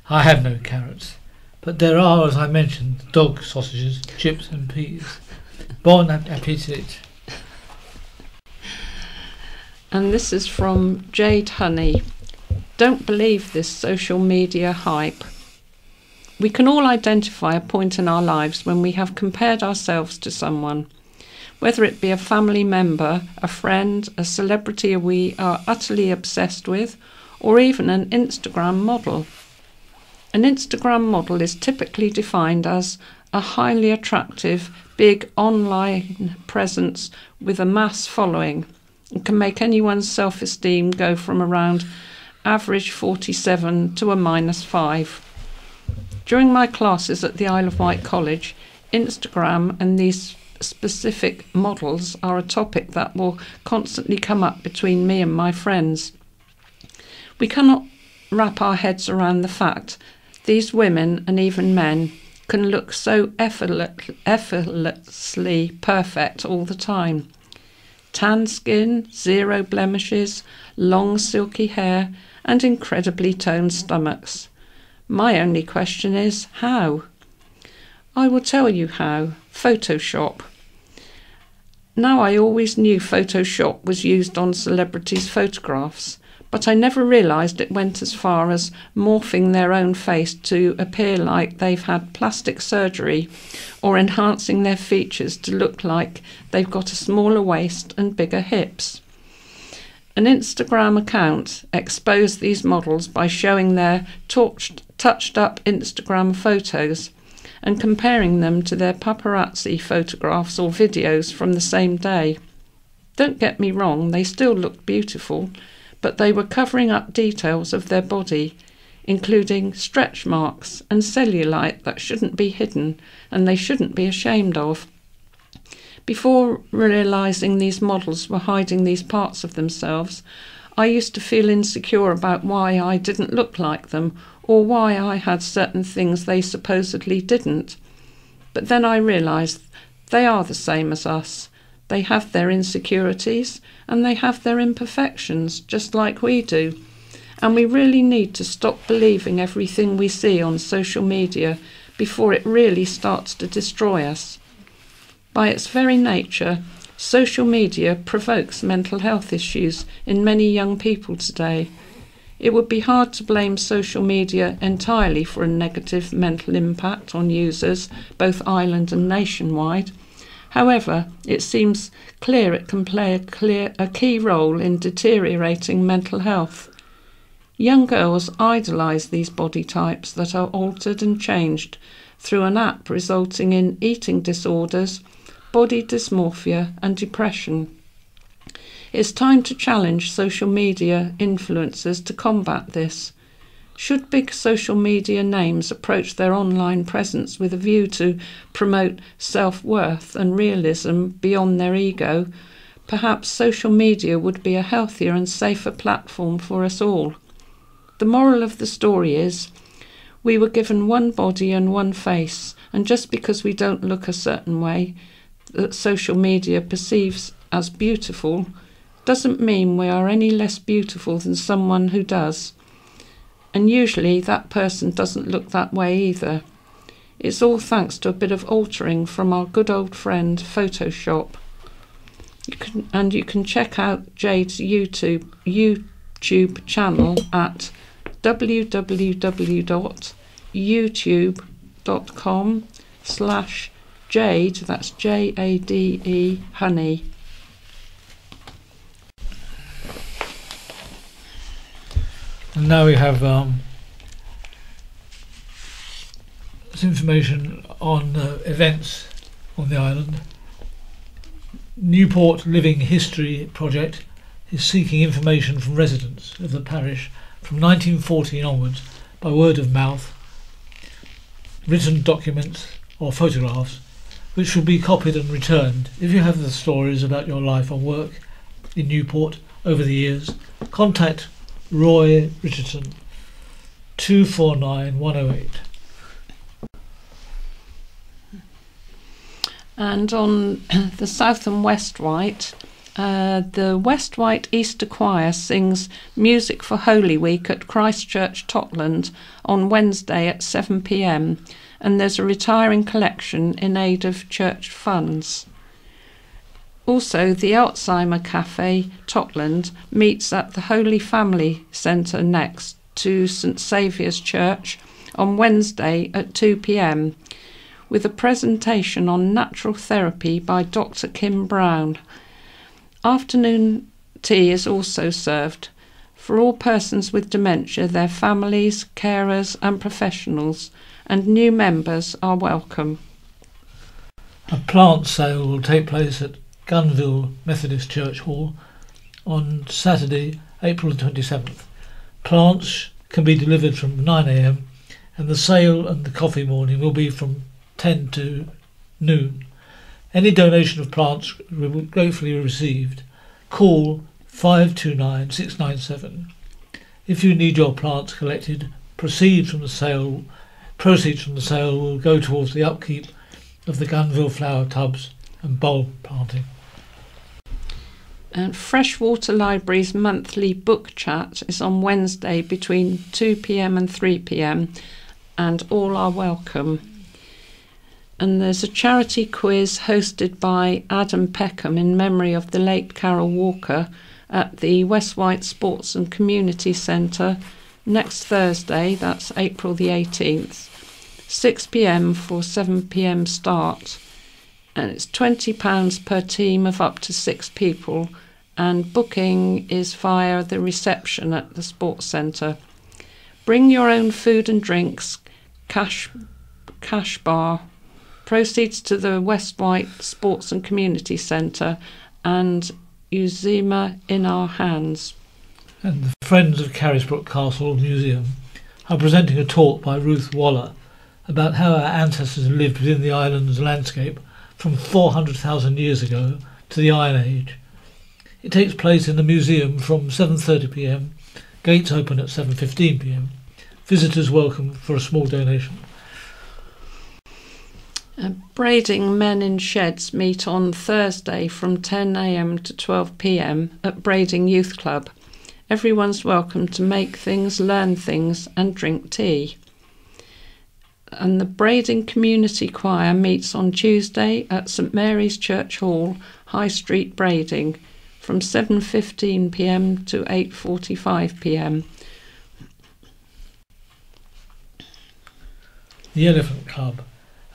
[SPEAKER 3] I have no carrots. But there are, as I mentioned, dog sausages, chips and peas. Bon appetit.
[SPEAKER 4] And this is from Jade Honey. Don't believe this social media hype. We can all identify a point in our lives when we have compared ourselves to someone, whether it be a family member, a friend, a celebrity we are utterly obsessed with, or even an Instagram model. An Instagram model is typically defined as a highly attractive, big online presence with a mass following and can make anyone's self-esteem go from around average 47 to a -5. During my classes at the Isle of Wight College, Instagram and these specific models are a topic that will constantly come up between me and my friends. We cannot wrap our heads around the fact these women and even men can look so effortlessly perfect all the time. Tan skin, 0 blemishes, long silky hair and incredibly toned stomachs. My only question is, how? I will tell you how. Photoshop. Now, I always knew Photoshop was used on celebrities' photographs, but I never realised it went as far as morphing their own face to appear like they've had plastic surgery or enhancing their features to look like they've got a smaller waist and bigger hips. An Instagram account exposed these models by showing their touched-up Instagram photos and comparing them to their paparazzi photographs or videos from the same day. Don't get me wrong, they still looked beautiful, but they were covering up details of their body, including stretch marks and cellulite that shouldn't be hidden and they shouldn't be ashamed of. Before realising these models were hiding these parts of themselves, I used to feel insecure about why I didn't look like them or why I had certain things they supposedly didn't. But then I realised they are the same as us. They have their insecurities and they have their imperfections, just like we do. And we really need to stop believing everything we see on social media before it really starts to destroy us. By its very nature, social media provokes mental health issues in many young people today. It would be hard to blame social media entirely for a negative mental impact on users, both island and nationwide. However, it seems clear it can play a key role in deteriorating mental health. Young girls idolise these body types that are altered and changed through an app, resulting in eating disorders, body dysmorphia and depression. It's time to challenge social media influencers to combat this. Should big social media names approach their online presence with a view to promote self-worth and realism beyond their ego, perhaps social media would be a healthier and safer platform for us all. The moral of the story is, we were given one body and one face, and just because we don't look a certain way that social media perceives as beautiful doesn't mean we are any less beautiful than someone who does. And usually that person doesn't look that way either. It's all thanks to a bit of altering from our good old friend Photoshop. You can check out Jade's YouTube channel at www.youtube.com/Jade, that's Jade, honey.
[SPEAKER 3] And now we have There's information on events on the island. Newport Living History Project is seeking information from residents of the parish from 1914 onwards by word of mouth, written documents or photographs, which should be copied and returned. If you have the stories about your life or work in Newport over the years, contact Roy Richardson, 249 108.
[SPEAKER 4] And on the South and West Wight, the West Wight Easter Choir sings Music for Holy Week at Christchurch, Totland on Wednesday at 7 p.m, and there's a retiring collection in aid of church funds. Also, the Alzheimer Cafe, Totland, meets at the Holy Family Centre next to St Saviour's Church on Wednesday at 2 p.m, with a presentation on natural therapy by Dr. Kim Brown. Afternoon tea is also served. For all persons with dementia, their families, carers and professionals, and new members are welcome.
[SPEAKER 3] A plant sale will take place at Gunville Methodist Church Hall on Saturday, April the 27th. Plants can be delivered from 9 a.m, and the sale and the coffee morning will be from 10 to noon. Any donation of plants will be gratefully received. Call 529 697. If you need your plants collected, proceeds from the sale will go towards the upkeep of the Gunville flower tubs and bulb planting.
[SPEAKER 4] And Freshwater Library's monthly book chat is on Wednesday between 2 p.m. and 3 p.m, and all are welcome. And there's a charity quiz hosted by Adam Peckham in memory of the late Carol Walker at the West Wight Sports and Community Centre next Thursday, that's April the 18th, 6 p.m. for 7 p.m. start. And it's £20 per team of up to 6 people, and booking is via the reception at the sports centre. Bring your own food and drinks, cash bar. Proceeds to the West Wight Sports and Community Centre and Uzima in our hands.
[SPEAKER 3] And the Friends of Carisbrooke Castle Museum are presenting a talk by Ruth Waller about how our ancestors lived within the island's landscape from 400,000 years ago to the Iron Age. It takes place in the museum from 7:30 p.m, gates open at 7:15 p.m. Visitors welcome for a small donation.
[SPEAKER 4] Braiding men in sheds meet on Thursday from 10 a.m. to 12 p.m. at Braiding Youth Club. Everyone's welcome to make things, learn things and drink tea. And the Braiding Community Choir meets on Tuesday at St Mary's Church Hall, High Street, Braiding, from 7:15 p.m. to 8:45 p.m.
[SPEAKER 3] The Elephant Club,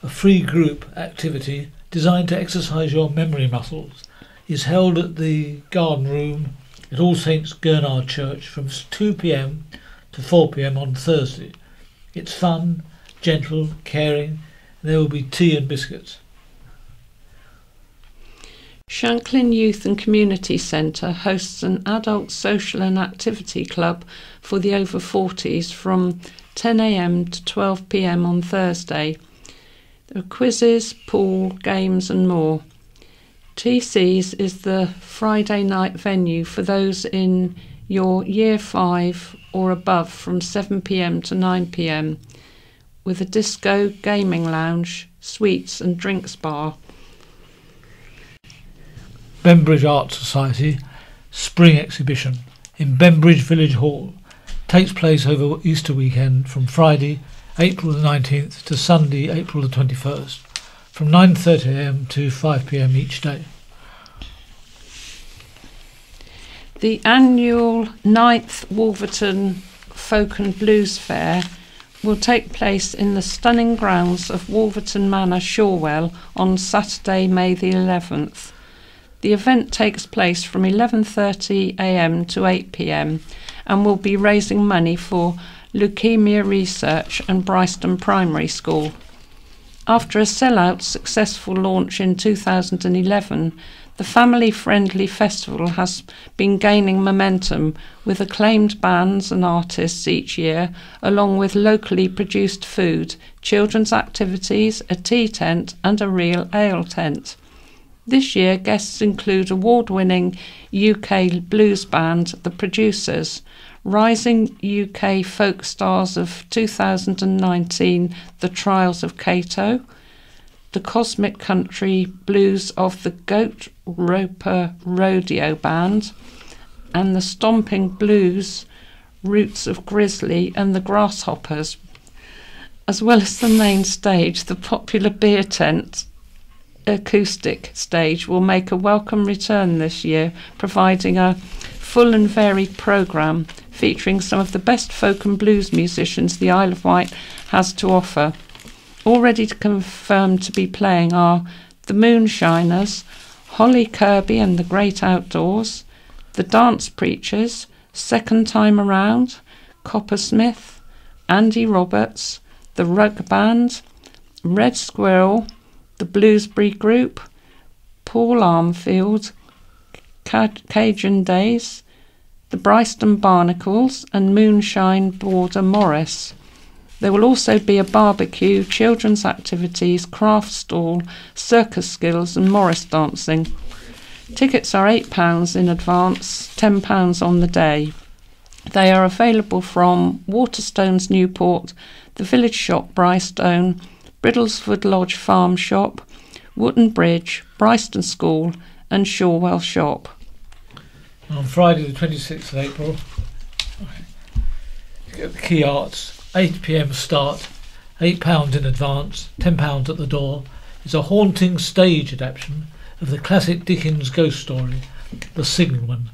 [SPEAKER 3] a free group activity designed to exercise your memory muscles, is held at the Garden Room at All Saints Gurnard Church from 2 p.m. to 4 p.m. on Thursday. It's fun, gentle, caring, and there will be tea and biscuits.
[SPEAKER 4] Shanklin Youth and Community Centre hosts an adult social and activity club for the over 40s from 10 a.m. to 12 p.m. on Thursday. There are quizzes, pool, games and more. TC's is the Friday night venue for those in your Year 5 or above from 7 p.m. to 9 p.m, with a disco, gaming lounge, sweets and drinks bar.
[SPEAKER 3] Bembridge Art Society Spring Exhibition in Bembridge Village Hall takes place over Easter weekend from Friday, April the 19th to Sunday, April the 21st, from 9:30 a.m. to 5 p.m. each day.
[SPEAKER 4] The annual 9th Wolverton Folk and Blues Fair will take place in the stunning grounds of Wolverton Manor, Shorewell, on Saturday, May the 11th. The event takes place from 11:30 a.m. to 8 p.m. and will be raising money for leukemia research and Bryston Primary School. After a sellout successful launch in 2011, the family-friendly festival has been gaining momentum with acclaimed bands and artists each year, along with locally produced food, children's activities, a tea tent and a real ale tent. This year, guests include award-winning UK blues band The Producers, rising UK folk stars of 2019 The Trials of Cato, the cosmic country blues of the Goat Roper Rodeo Band, and the stomping blues roots of Grizzly and the Grasshoppers, as well as the main stage. The popular beer tent acoustic stage will make a welcome return this year, providing a full and varied programme featuring some of the best folk and blues musicians the Isle of Wight has to offer. Already confirmed to be playing are the Moonshiners, Holly Kirby and the Great Outdoors, the Dance Preachers, Second Time Around, Coppersmith, Andy Roberts, the Rug Band, Red Squirrel, the Bluesbury Group, Paul Armfield, Cajun Days, the Bryston Barnacles and Moonshine Border Morris. There will also be a barbecue, children's activities, craft stall, circus skills and Morris dancing. Tickets are £8 in advance, £10 on the day. They are available from Waterstones Newport, the Village Shop Brystone, Bridlesford Lodge Farm Shop, Wootton Bridge, Bryston School and Shorewell Shop.
[SPEAKER 3] On Friday the 26th of April, the Key Arts, 8 p.m. start, £8 in advance, £10 at the door. It's a haunting stage adaptation of the classic Dickens ghost story, The Signalman.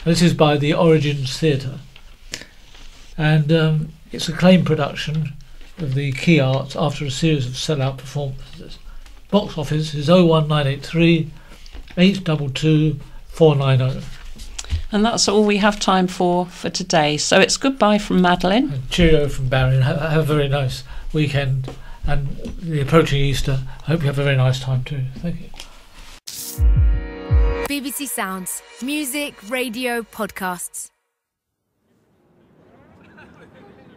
[SPEAKER 3] And this is by the Origins Theatre. And it's a acclaimed production of the Key Arts after a series of sellout performances. Box office is 01983 822 490.
[SPEAKER 4] And that's all we have time for today. So it's goodbye from Madeline.
[SPEAKER 3] And cheerio from Barry. Have a very nice weekend. And the approaching Easter, I hope you have a very nice time too. Thank you.
[SPEAKER 5] BBC Sounds. Music, radio, podcasts.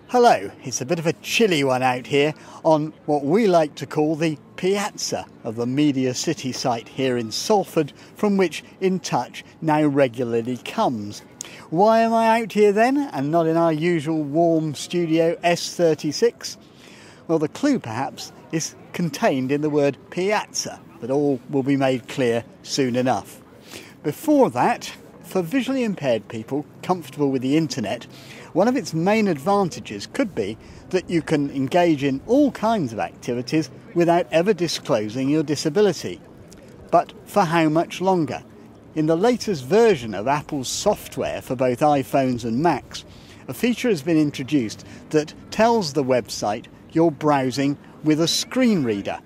[SPEAKER 6] Hello, it's a bit of a chilly one out here on what we like to call the piazza of the Media City site here in Salford, from which In Touch now regularly comes. Why am I out here then and not in our usual warm studio S36? Well, the clue perhaps is contained in the word piazza, but all will be made clear soon enough. Before that, for visually impaired people comfortable with the internet, one of its main advantages could be that you can engage in all kinds of activities without ever disclosing your disability. But for how much longer? In the latest version of Apple's software for both iPhones and Macs, a feature has been introduced that tells the website you're browsing with a screen reader.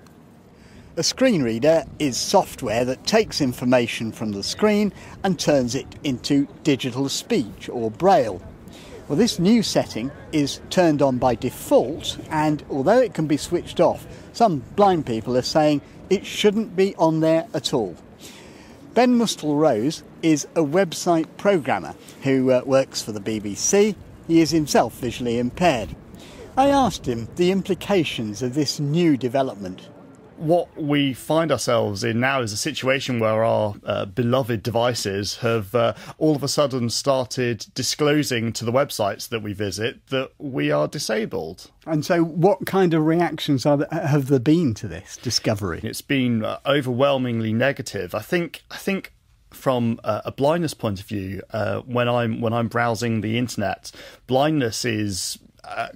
[SPEAKER 6] A screen reader is software that takes information from the screen and turns it into digital speech or braille. Well, this new setting is turned on by default, and although it can be switched off, some blind people are saying it shouldn't be on there at all. Ben Mustel-Rose is a website programmer who works for the BBC. He is himself visually impaired. I asked him the implications of this new development.
[SPEAKER 7] What we find ourselves in now is a situation where our beloved devices have all of a sudden started disclosing to the websites that we visit that we are disabled.
[SPEAKER 6] And so what kind of reactions have there been to this discovery?
[SPEAKER 7] It's been overwhelmingly negative. I think from a blindness point of view, when I'm browsing the internet, blindness is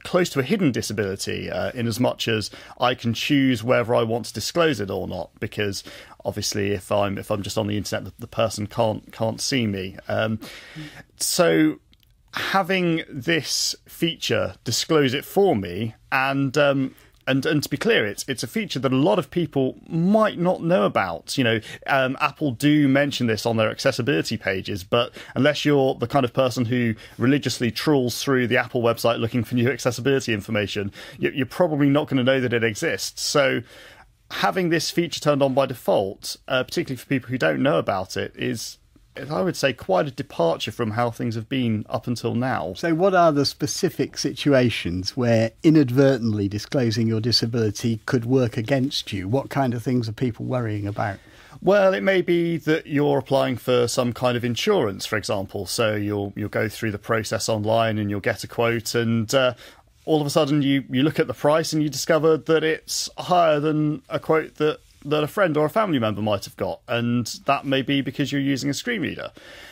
[SPEAKER 7] close to a hidden disability in as much as I can choose whether I want to disclose it or not, because obviously if I'm just on the internet, the person can't see me. So having this feature disclose it for me and And to be clear, it's a feature that a lot of people might not know about. Apple do mention this on their accessibility pages, but unless you're the kind of person who religiously trawls through the Apple website looking for new accessibility information, you're probably not going to know that it exists. So having this feature turned on by default, particularly for people who don't know about it, is, I would say, quite a departure from how things have been up until now.
[SPEAKER 6] So what are the specific situations where inadvertently disclosing your disability could work against you? What kind of things are people worrying about?
[SPEAKER 7] Well, it may be that you're applying for some kind of insurance, for example. So you'll go through the process online and you'll get a quote, and all of a sudden you look at the price and you discover that it's higher than a quote that a friend or a family member might have got, and that may be because you're using a screen reader.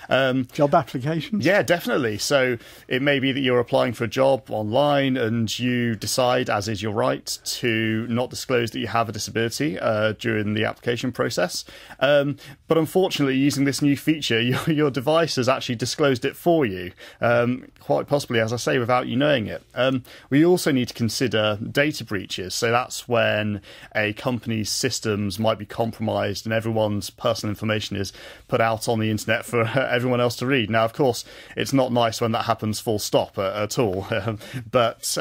[SPEAKER 6] Job applications?
[SPEAKER 7] Yeah, definitely. So it may be that you're applying for a job online and you decide, as is your right, to not disclose that you have a disability during the application process. But unfortunately, using this new feature, your device has actually disclosed it for you, quite possibly, as I say, without you knowing it. We also need to consider data breaches. So that's when a company's systems might be compromised and everyone's personal information is put out on the internet for everyone else to read. Now, of course, it's not nice when that happens full stop at all, but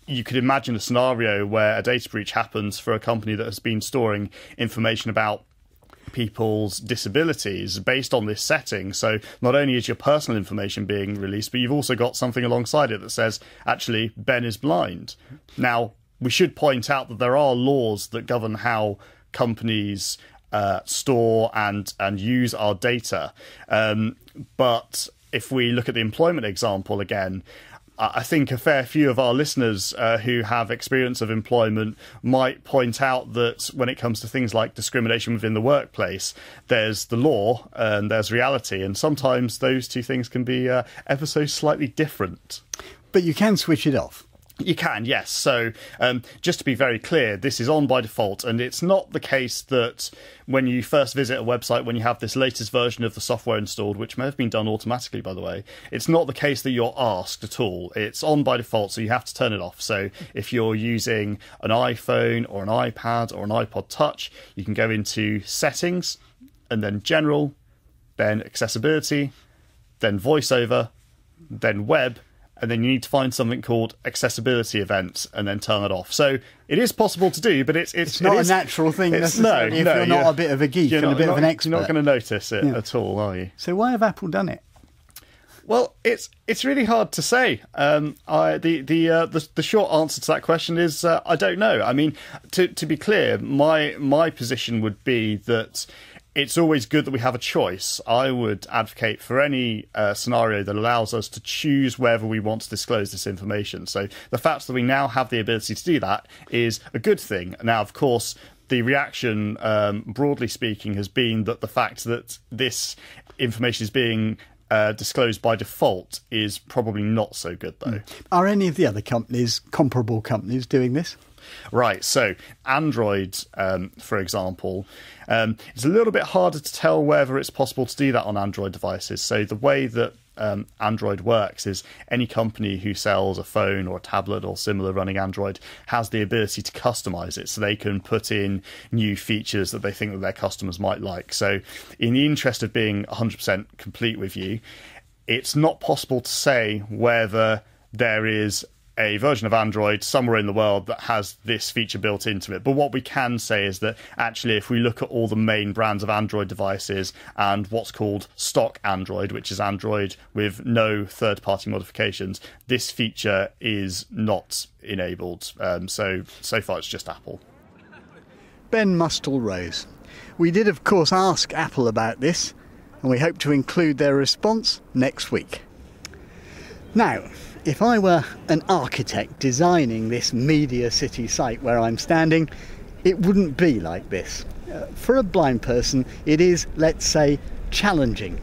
[SPEAKER 7] you could imagine a scenario where a data breach happens for a company that has been storing information about people's disabilities based on this setting. So not only is your personal information being released, but you've also got something alongside it that says, actually, Ben is blind. Now, we should point out that there are laws that govern how companies store and use our data. But if we look at the employment example again, I think a fair few of our listeners who have experience of employment might point out that when it comes to things like discrimination within the workplace, there's the law and there's reality, and sometimes those two things can be ever so slightly different.
[SPEAKER 6] But you can switch it off.
[SPEAKER 7] You can, yes. So just to be very clear, this is on by default, and it's not the case that when you first visit a website, when you have this latest version of the software installed, which may have been done automatically, by the way, it's not the case that you're asked at all. It's on by default, so you have to turn it off. So if you're using an iPhone or an iPad or an iPod Touch, you can go into Settings, and then General, then Accessibility, then VoiceOver, then Web, and then you need to find something called accessibility events and then turn it off. So it is possible to do, but it's
[SPEAKER 6] not a natural thing necessarily if you're not a bit of a geek and a bit of an expert.
[SPEAKER 7] You're not going to notice it at all, are you?
[SPEAKER 6] So why have Apple done it?
[SPEAKER 7] Well, it's really hard to say. The short answer to that question is I don't know. I mean, to be clear, my position would be that it's always good that we have a choice. I would advocate for any scenario that allows us to choose whether we want to disclose this information. So the fact that we now have the ability to do that is a good thing. Now, of course, the reaction, broadly speaking, has been that the fact that this information is being disclosed by default is probably not so good, though.
[SPEAKER 6] Are any of the other companies, comparable companies, doing this?
[SPEAKER 7] Right, so Android, for example, it's a little bit harder to tell whether it's possible to do that on Android devices. So the way that Android works is any company who sells a phone or a tablet or similar running Android has the ability to customize it, so they can put in new features that they think that their customers might like. So in the interest of being 100% complete with you, it's not possible to say whether there is a version of Android somewhere in the world that has this feature built into it. But what we can say is that actually, if we look at all the main brands of Android devices and what's called stock Android, which is Android with no third-party modifications, this feature is not enabled. So far it's just Apple.
[SPEAKER 6] Ben Mustall-Rose. We did, of course, ask Apple about this, and we hope to include their response next week. Now, if I were an architect designing this Media City site where I'm standing, it wouldn't be like this. For a blind person, it is, let's say, challenging.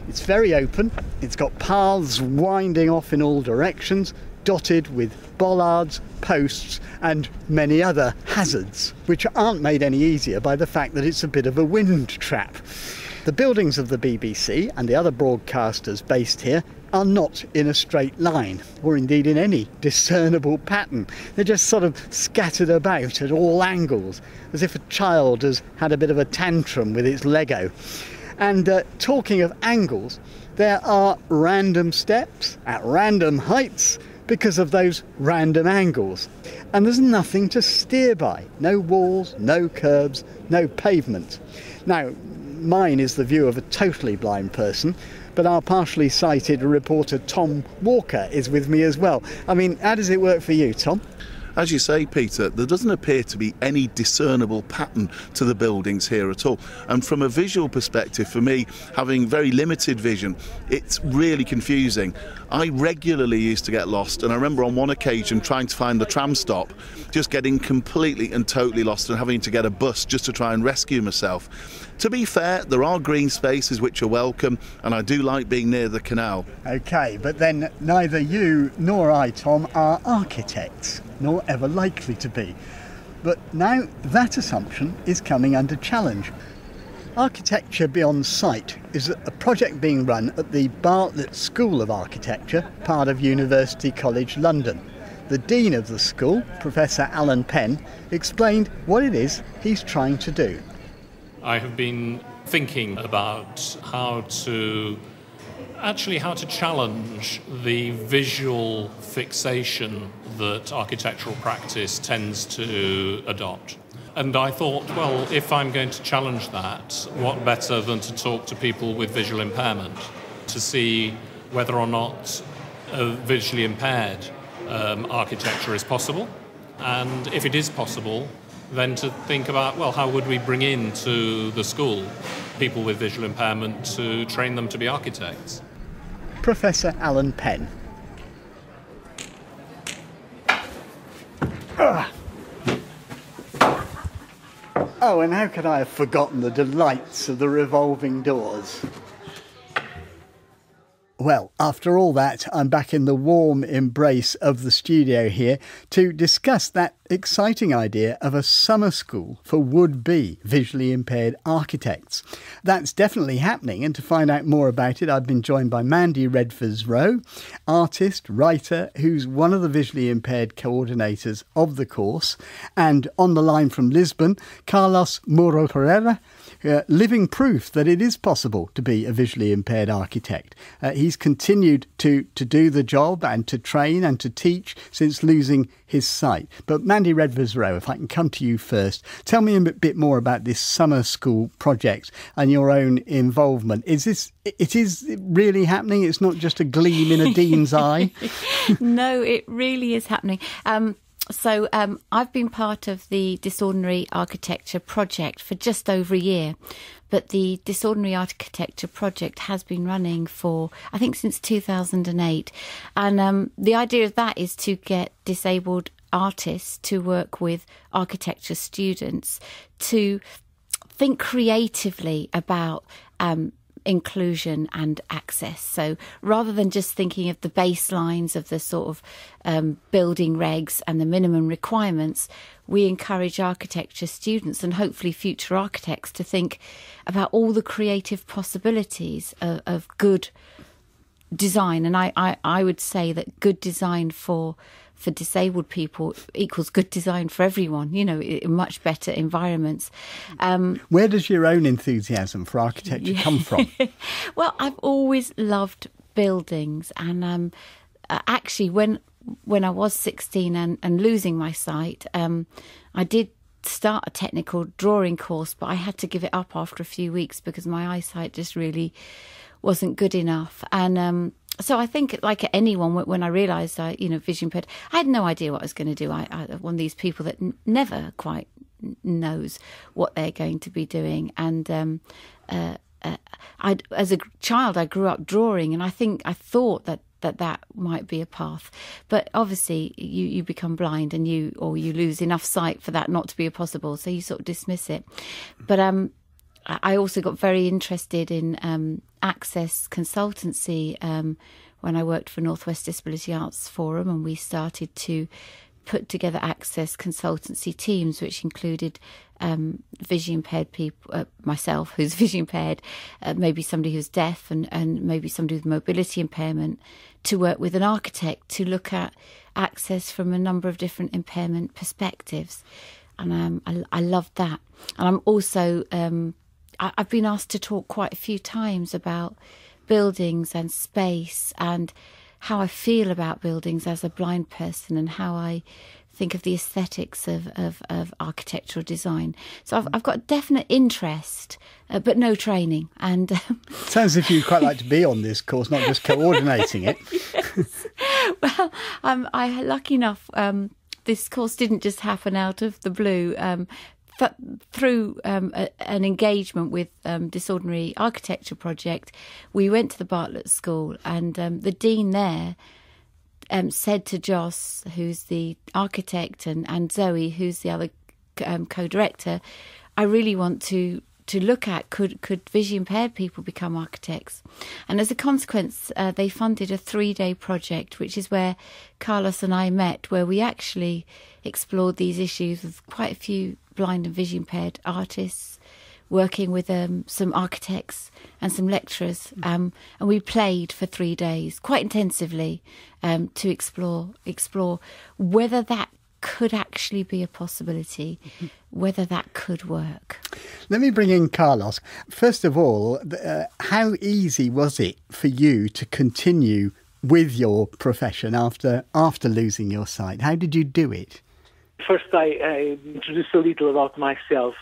[SPEAKER 6] It's very open, it's got paths winding off in all directions, dotted with bollards, posts and many other hazards, which aren't made any easier by the fact that it's a bit of a wind trap. The buildings of the BBC and the other broadcasters based here are not in a straight line, or indeed in any discernible pattern. They're just sort of scattered about at all angles, as if a child has had a bit of a tantrum with its Lego. And talking of angles, there are random steps at random heights because of those random angles. And there's nothing to steer by. No walls, no curbs, no pavement. Now, mine is the view of a totally blind person, but our partially sighted reporter Tom Walker is with me as well. I mean, how does it work for you, Tom?
[SPEAKER 8] As you say, Peter, there doesn't appear to be any discernible pattern to the buildings here at all. And from a visual perspective, for me, having very limited vision, it's really confusing. I regularly used to get lost, and I remember on one occasion trying to find the tram stop, just getting completely and totally lost and having to get a bus just to try and rescue myself. To be fair, there are green spaces which are welcome, and I do like being near the canal.
[SPEAKER 6] OK, but then neither you nor I, Tom, are architects, nor ever likely to be. But now that assumption is coming under challenge. Architecture Beyond Sight is a project being run at the Bartlett School of Architecture, part of University College London. The Dean of the school, Professor Alan Penn, explained what it is he's trying to do.
[SPEAKER 9] I have been thinking about how to challenge the visual fixation that architectural practice tends to adopt. And I thought, well, if I'm going to challenge that, what better than to talk to people with visual impairment to see whether or not visually impaired architecture is possible, and if it is possible, then to think about, well, how would we bring into the school people with visual impairment to train them to be architects?
[SPEAKER 6] Professor Alan Penn. Oh, and how could I have forgotten the delights of the revolving doors? Well, after all that, I'm back in the warm embrace of the studio here to discuss that exciting idea of a summer school for would-be visually impaired architects. That's definitely happening, and to find out more about it, I've been joined by Mandy Redvers-Rowe, artist, writer, who's one of the visually impaired coordinators of the course, and on the line from Lisbon, Carlos Muro Pereira, living proof that it is possible to be a visually impaired architect. He's continued to do the job and to train and to teach since losing his sight. But Mandy Redvers-Rowe, if I can come to you first, tell me a bit more about this summer school project and your own involvement. It is really happening? It's not just a gleam in a dean's eye?
[SPEAKER 10] No, it really is happening. So I've been part of the Disordinary Architecture project for just over a year, but the Disordinary Architecture project has been running for, I think, since 2008. And the idea of that is to get disabled artists to work with architecture students to think creatively about inclusion and access. So rather than just thinking of the baselines of the sort of building regs and the minimum requirements, we encourage architecture students and hopefully future architects to think about all the creative possibilities of good design. And I would say that good design for disabled people equals good design for everyone, you know, in much better environments.
[SPEAKER 6] Where does your own enthusiasm for architecture come from?
[SPEAKER 10] Well, I've always loved buildings, and actually when I was 16 and losing my sight, I did start a technical drawing course, but I had to give it up after a few weeks because my eyesight just really wasn't good enough. And so I think, like anyone, when I realised vision impaired, I had no idea what I was going to do. I'm one of these people that never quite knows what they're going to be doing. And as a child, I grew up drawing, and I thought that might be a path. But obviously, you become blind, and you lose enough sight for that not to be possible. So you sort of dismiss it. But I also got very interested in access consultancy when I worked for Northwest Disability Arts Forum, and we started to put together access consultancy teams, which included vision impaired people, myself, who's vision impaired, maybe somebody who's deaf, and maybe somebody with mobility impairment, to work with an architect to look at access from a number of different impairment perspectives. And I loved that. And I'm also, I've been asked to talk quite a few times about buildings and space and how I feel about buildings as a blind person and how I think of the aesthetics of architectural design. So I've got a definite interest, but no training. And
[SPEAKER 6] sounds as if you'd quite like to be on this course, not just coordinating it.
[SPEAKER 10] Yes. Well, I lucky enough, this course didn't just happen out of the blue. Through an engagement with Disordinary Architecture Project, we went to the Bartlett School, and the dean there said to Joss, who's the architect, and Zoe, who's the other co-director, I really want to look at could visually impaired people become architects. And as a consequence, they funded a 3-day project, which is where Carlos and I met, where we actually explored these issues with quite a few blind and vision impaired artists, working with some architects and some lecturers, and we played for 3 days quite intensively to explore whether that could actually be a possibility, whether that could work.
[SPEAKER 6] Let me bring in Carlos. First of all, how easy was it for you to continue with your profession after losing your sight? How did you do it?
[SPEAKER 11] First, I introduced a little about myself.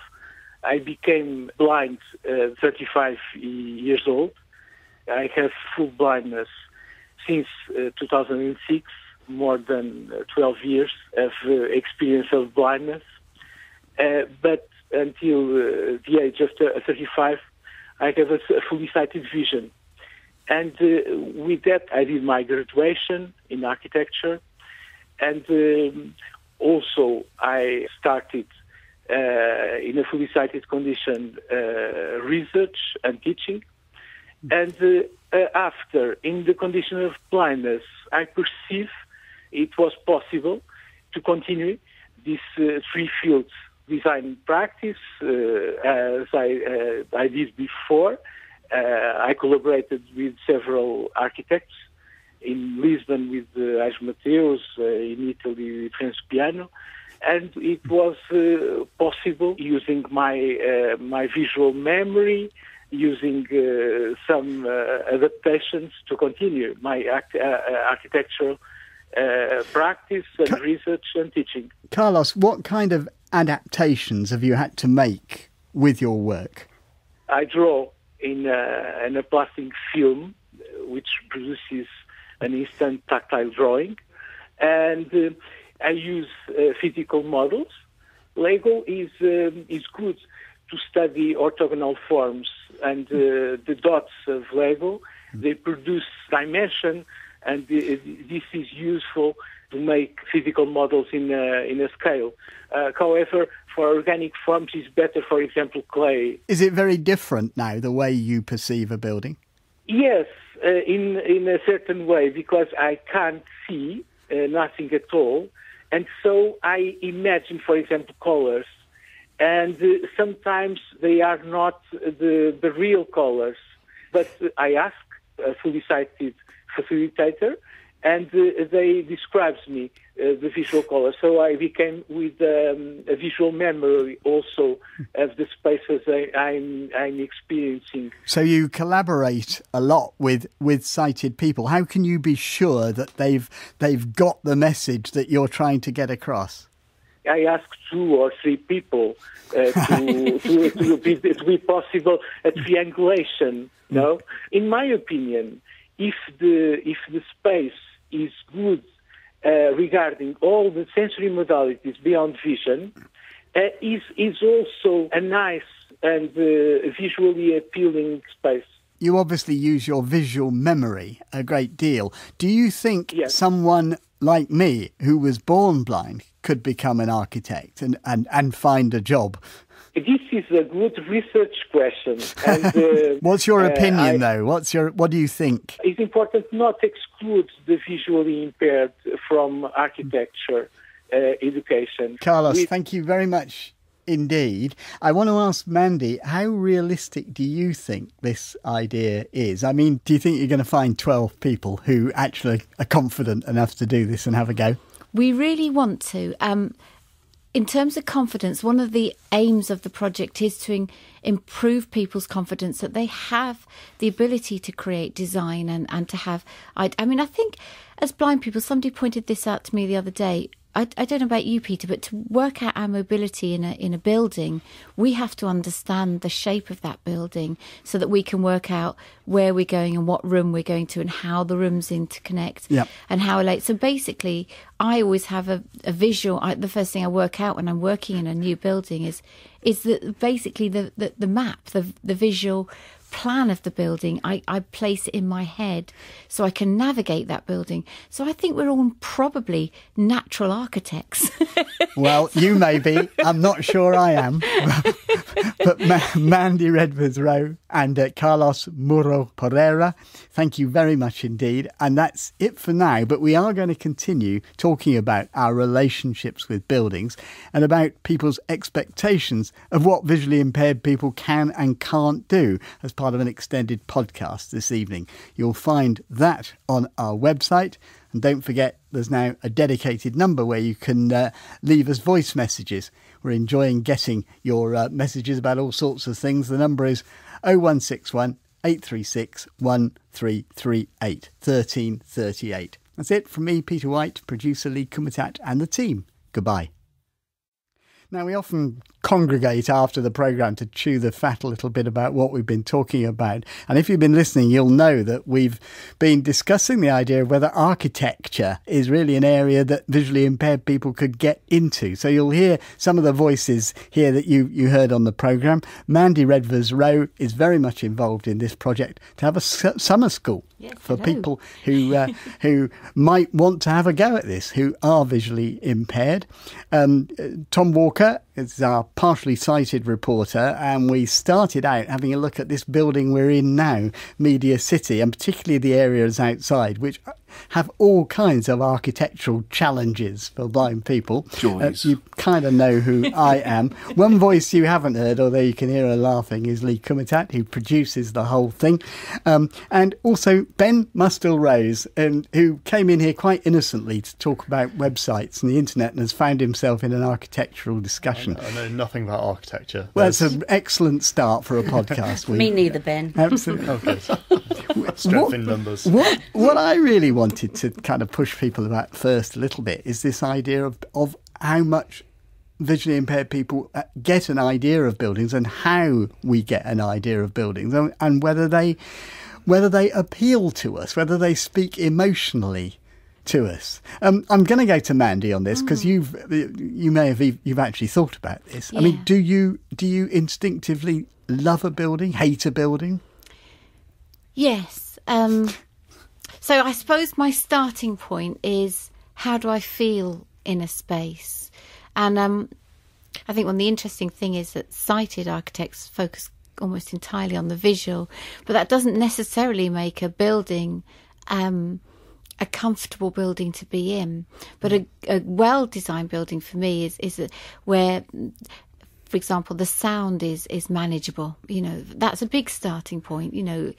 [SPEAKER 11] I became blind 35 years old. I have full blindness since 2006. More than 12 years of experience of blindness. But until the age of 35, I have a fully sighted vision. And with that, I did my graduation in architecture. And also, I started in a fully sighted condition research and teaching. And after, in the condition of blindness, I perceived it was possible to continue this 3 fields design practice as I did before. I collaborated with several architects in Lisbon with Ais Mateus, in Italy with Renzo Piano, and it was possible using my visual memory, using some adaptations to continue my architectural practice and research and teaching.
[SPEAKER 6] Carlos, what kind of adaptations have you had to make with your work?
[SPEAKER 11] I draw in a plastic film which produces an instant tactile drawing, and I use physical models. Lego is good to study orthogonal forms, and the dots of Lego, they produce dimension, and this is useful to make physical models in a scale. However, for organic forms, it's better, for example, clay.
[SPEAKER 6] Is it very different now, the way you perceive a building?
[SPEAKER 11] Yes, in a certain way, because I can't see nothing at all. And so I imagine, for example, colors. And sometimes they are not the real colors. But I ask a fully sighted facilitator, and they describes me the visual color. So I became with a visual memory also of the spaces I'm experiencing.
[SPEAKER 6] So you collaborate a lot with sighted people. How can you be sure that they've got the message that you're trying to get across?
[SPEAKER 11] I ask 2 or 3 people to be possible a triangulation. No, in my opinion, if the space is good regarding all the sensory modalities beyond vision, is also a nice and visually appealing space.
[SPEAKER 6] You obviously use your visual memory a great deal. Do you think someone like me, who was born blind, could become an architect and find a job?
[SPEAKER 11] This is a good research question. And,
[SPEAKER 6] what's your opinion, though? What do you think?
[SPEAKER 11] It's important not to exclude the visually impaired from architecture. education.
[SPEAKER 6] Carlos, thank you very much indeed. I want to ask Mandy, how realistic do you think this idea is? I mean, do you think you're going to find 12 people who actually are confident enough to do this and have a go?
[SPEAKER 10] We really want to. In terms of confidence, one of the aims of the project is to improve people's confidence that they have the ability to create design and to have... I think as blind people, somebody pointed this out to me the other day. I don't know about you, Peter, but to work out our mobility in a building, we have to understand the shape of that building so that we can work out where we're going and what room we're going to and how the rooms interconnect and how late. So basically, I always have a visual. The first thing I work out when I'm working in a new building is basically the map, the visual plan of the building. I place it in my head so I can navigate that building. So I think we're all probably natural architects.
[SPEAKER 6] Well, you may be. I'm not sure I am. But Mandy Redvers-Rowe and Carlos Muro Pereira, thank you very much indeed. And that's it for now. But we are going to continue talking about our relationships with buildings and about people's expectations of what visually impaired people can and can't do as part of an extended podcast this evening. You'll find that on our website. And don't forget, there's now a dedicated number where you can leave us voice messages. We're enjoying getting your messages about all sorts of things. The number is 0161 836 1338, 1338. That's it from me, Peter Wight, producer Lee Kumatat and the team. Goodbye. Now, we often congregate after the programme to chew the fat a little bit about what we've been talking about. And if you've been listening, you'll know that we've been discussing the idea of whether architecture is really an area that visually impaired people could get into. So you'll hear some of the voices here that you heard on the programme. Mandy Redvers-Rowe is very much involved in this project to have a summer school for people who might want to have a go at this, who are visually impaired. Tom Walker is our partially sighted reporter, and we started out having a look at this building we're in now, Media City, and particularly the areas outside, which have all kinds of architectural challenges for blind people. You kind of know who I am. One voice you haven't heard, although you can hear her laughing, is Lee Kumatat, who produces the whole thing. And also Ben Mustill-Rose, who came in here quite innocently to talk about websites and the internet and has found himself in an architectural discussion.
[SPEAKER 7] I know nothing about architecture.
[SPEAKER 6] Well, it's an excellent start for a podcast.
[SPEAKER 2] Me neither, Ben.
[SPEAKER 6] Absolutely.
[SPEAKER 7] Oh, good. Strength in numbers.
[SPEAKER 6] What I really wanted to kind of push people about first a little bit is this idea of how much visually impaired people get an idea of buildings and how we get an idea of buildings and whether they appeal to us, whether they speak emotionally to us. I'm going to go to Mandy on this because you've actually thought about this.
[SPEAKER 10] Yeah.
[SPEAKER 6] I mean, do you instinctively love a building, hate a building?
[SPEAKER 10] Yes. So I suppose my starting point is, how do I feel in a space? And I think one of the interesting thing is that sighted architects focus almost entirely on the visual, but that doesn't necessarily make a building a comfortable building to be in. But a well-designed building for me is where, for example, the sound is manageable. You know, that's a big starting point. You know,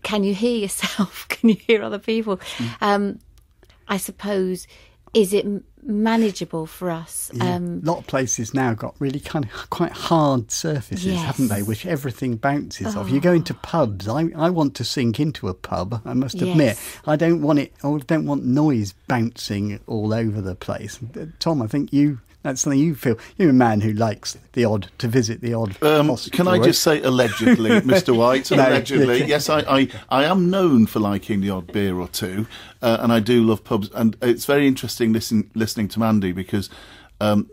[SPEAKER 10] can you hear yourself? Can you hear other people? I suppose, is it manageable for us?
[SPEAKER 6] A lot of places now got really kind of quite hard surfaces, haven't they, which everything bounces off. You go into pubs. I want to sink into a pub, I must admit. I don't want noise bouncing all over the place. Tom, I think that's something you feel. You're a man who likes to visit the odd hostel.
[SPEAKER 8] Can I just say allegedly, Mr. White? Allegedly. Yes, I am known for liking the odd beer or two, and I do love pubs. And it's very interesting listening to Mandy because, I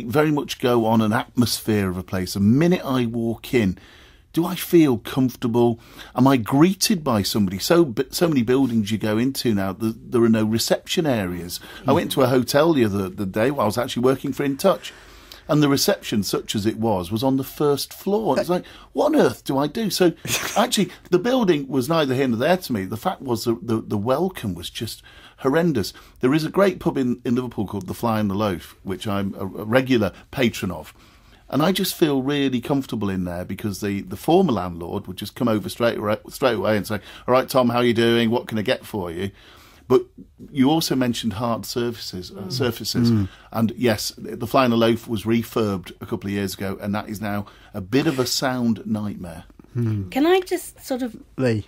[SPEAKER 8] very much go on an atmosphere of a place. The minute I walk in, do I feel comfortable? Am I greeted by somebody? So many buildings you go into now, there are no reception areas. I went to a hotel the other day while I was actually working for In Touch, and the reception, such as it was on the first floor. And it's like, what on earth do I do? So actually, the building was neither here nor there to me. The fact was the welcome was just horrendous. There is a great pub in Liverpool called the Fly and the Loaf, which I'm a regular patron of. And I just feel really comfortable in there because the former landlord would just come over straight away and say, "All right, Tom, how are you doing? What can I get for you?" But you also mentioned hard surfaces. And yes, the Fly and the Loaf was refurbed a couple of years ago, and that is now a bit of a sound nightmare.
[SPEAKER 12] Can I just sort of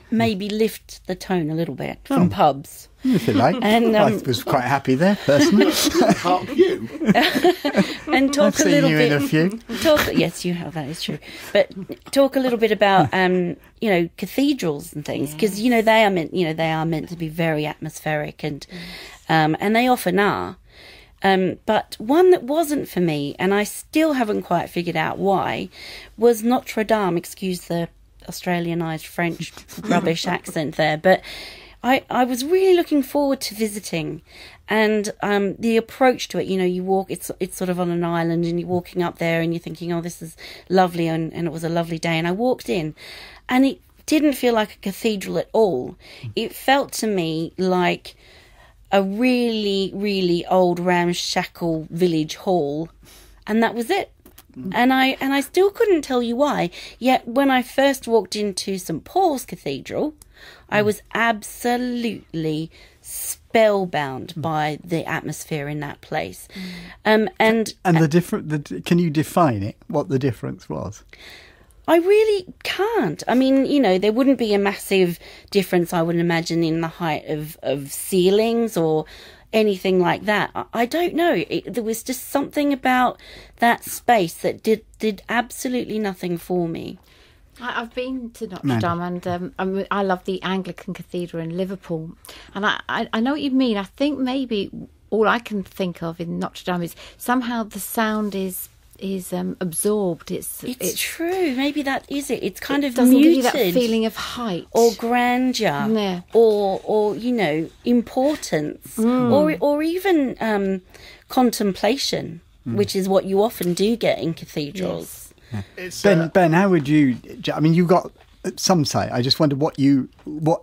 [SPEAKER 12] maybe lift the tone a little bit from pubs?
[SPEAKER 6] If you like.
[SPEAKER 12] And,
[SPEAKER 6] I was quite happy there, personally.
[SPEAKER 8] Hark you.
[SPEAKER 12] And talk
[SPEAKER 6] I've
[SPEAKER 12] a little
[SPEAKER 6] seen you
[SPEAKER 12] bit.
[SPEAKER 6] in a few.
[SPEAKER 12] Yes, you have. That is true. But talk a little bit about, cathedrals and things, because they are meant to be very atmospheric, and they often are. But one that wasn't for me, and I still haven't quite figured out why, was Notre Dame. Excuse the Australianised French rubbish accent there, but I was really looking forward to visiting, and the approach to it. You walk. It's sort of on an island, and you're walking up there, and you're thinking, "Oh, this is lovely," and it was a lovely day. And I walked in, and it didn't feel like a cathedral at all. It felt to me like a really, really old ramshackle village hall, and that was it. And I still couldn't tell you why. Yet when I first walked into St Paul's Cathedral, I was absolutely spellbound by the atmosphere in that place. And
[SPEAKER 6] the can you define it? What the difference was?
[SPEAKER 12] I really can't. I mean, there wouldn't be a massive difference, I would imagine, in the height of ceilings or anything like that. I don't know. There was just something about that space that did absolutely nothing for me.
[SPEAKER 10] I've been to Notre Dame, and I love the Anglican Cathedral in Liverpool. And I know what you mean. I think maybe all I can think of in Notre Dame is somehow the sound is absorbed. It's
[SPEAKER 12] true. Maybe that is it. It's kind of
[SPEAKER 10] doesn't
[SPEAKER 12] muted,
[SPEAKER 10] give you that feeling of height
[SPEAKER 12] or grandeur, or importance, or even contemplation, which is what you often do get in cathedrals.
[SPEAKER 6] Yes. Ben, how would you? I mean, you've got some say. I just wonder what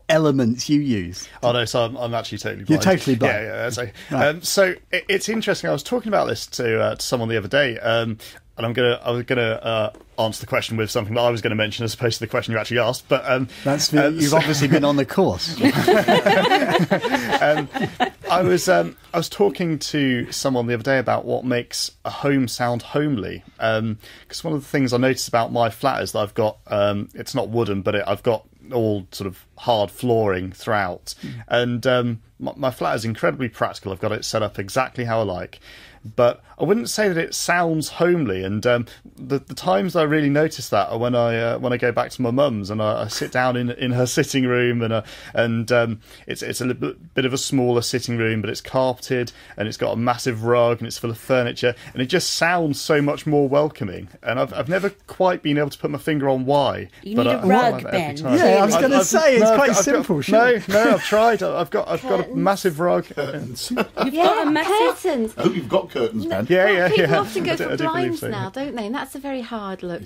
[SPEAKER 6] elements you use.
[SPEAKER 7] Oh no, so I'm actually totally blind.
[SPEAKER 6] You're totally blind.
[SPEAKER 7] Yeah.
[SPEAKER 6] Right.
[SPEAKER 7] So it's interesting. I was talking about this to someone the other day, and I was gonna answer the question with something that I was going to mention as opposed to the question you actually asked. But
[SPEAKER 6] you've obviously been on the course.
[SPEAKER 7] I was talking to someone the other day about what makes a home sound homely. Because one of the things I noticed about my flat is that I've got it's not wooden, but I've got all sort of hard flooring throughout, and my flat is incredibly practical. I've got it set up exactly how I like. But I wouldn't say that it sounds homely, and the times I really notice that are when I go back to my mum's and I sit down in her sitting room, and it's a little bit of a smaller sitting room, but it's carpeted and it's got a massive rug and it's full of furniture, and it just sounds so much more welcoming. And I've never quite been able to put my finger on why.
[SPEAKER 12] You need a rug, Ben.
[SPEAKER 6] Yeah, I was going to say it's quite simple.
[SPEAKER 7] No, I've tried. I've got a massive rug.
[SPEAKER 10] You've got a massive curtains.
[SPEAKER 8] Oh, you've got curtains, Ben.
[SPEAKER 7] Yeah.
[SPEAKER 10] People often go for blinds now, don't they? And that's a very hard look.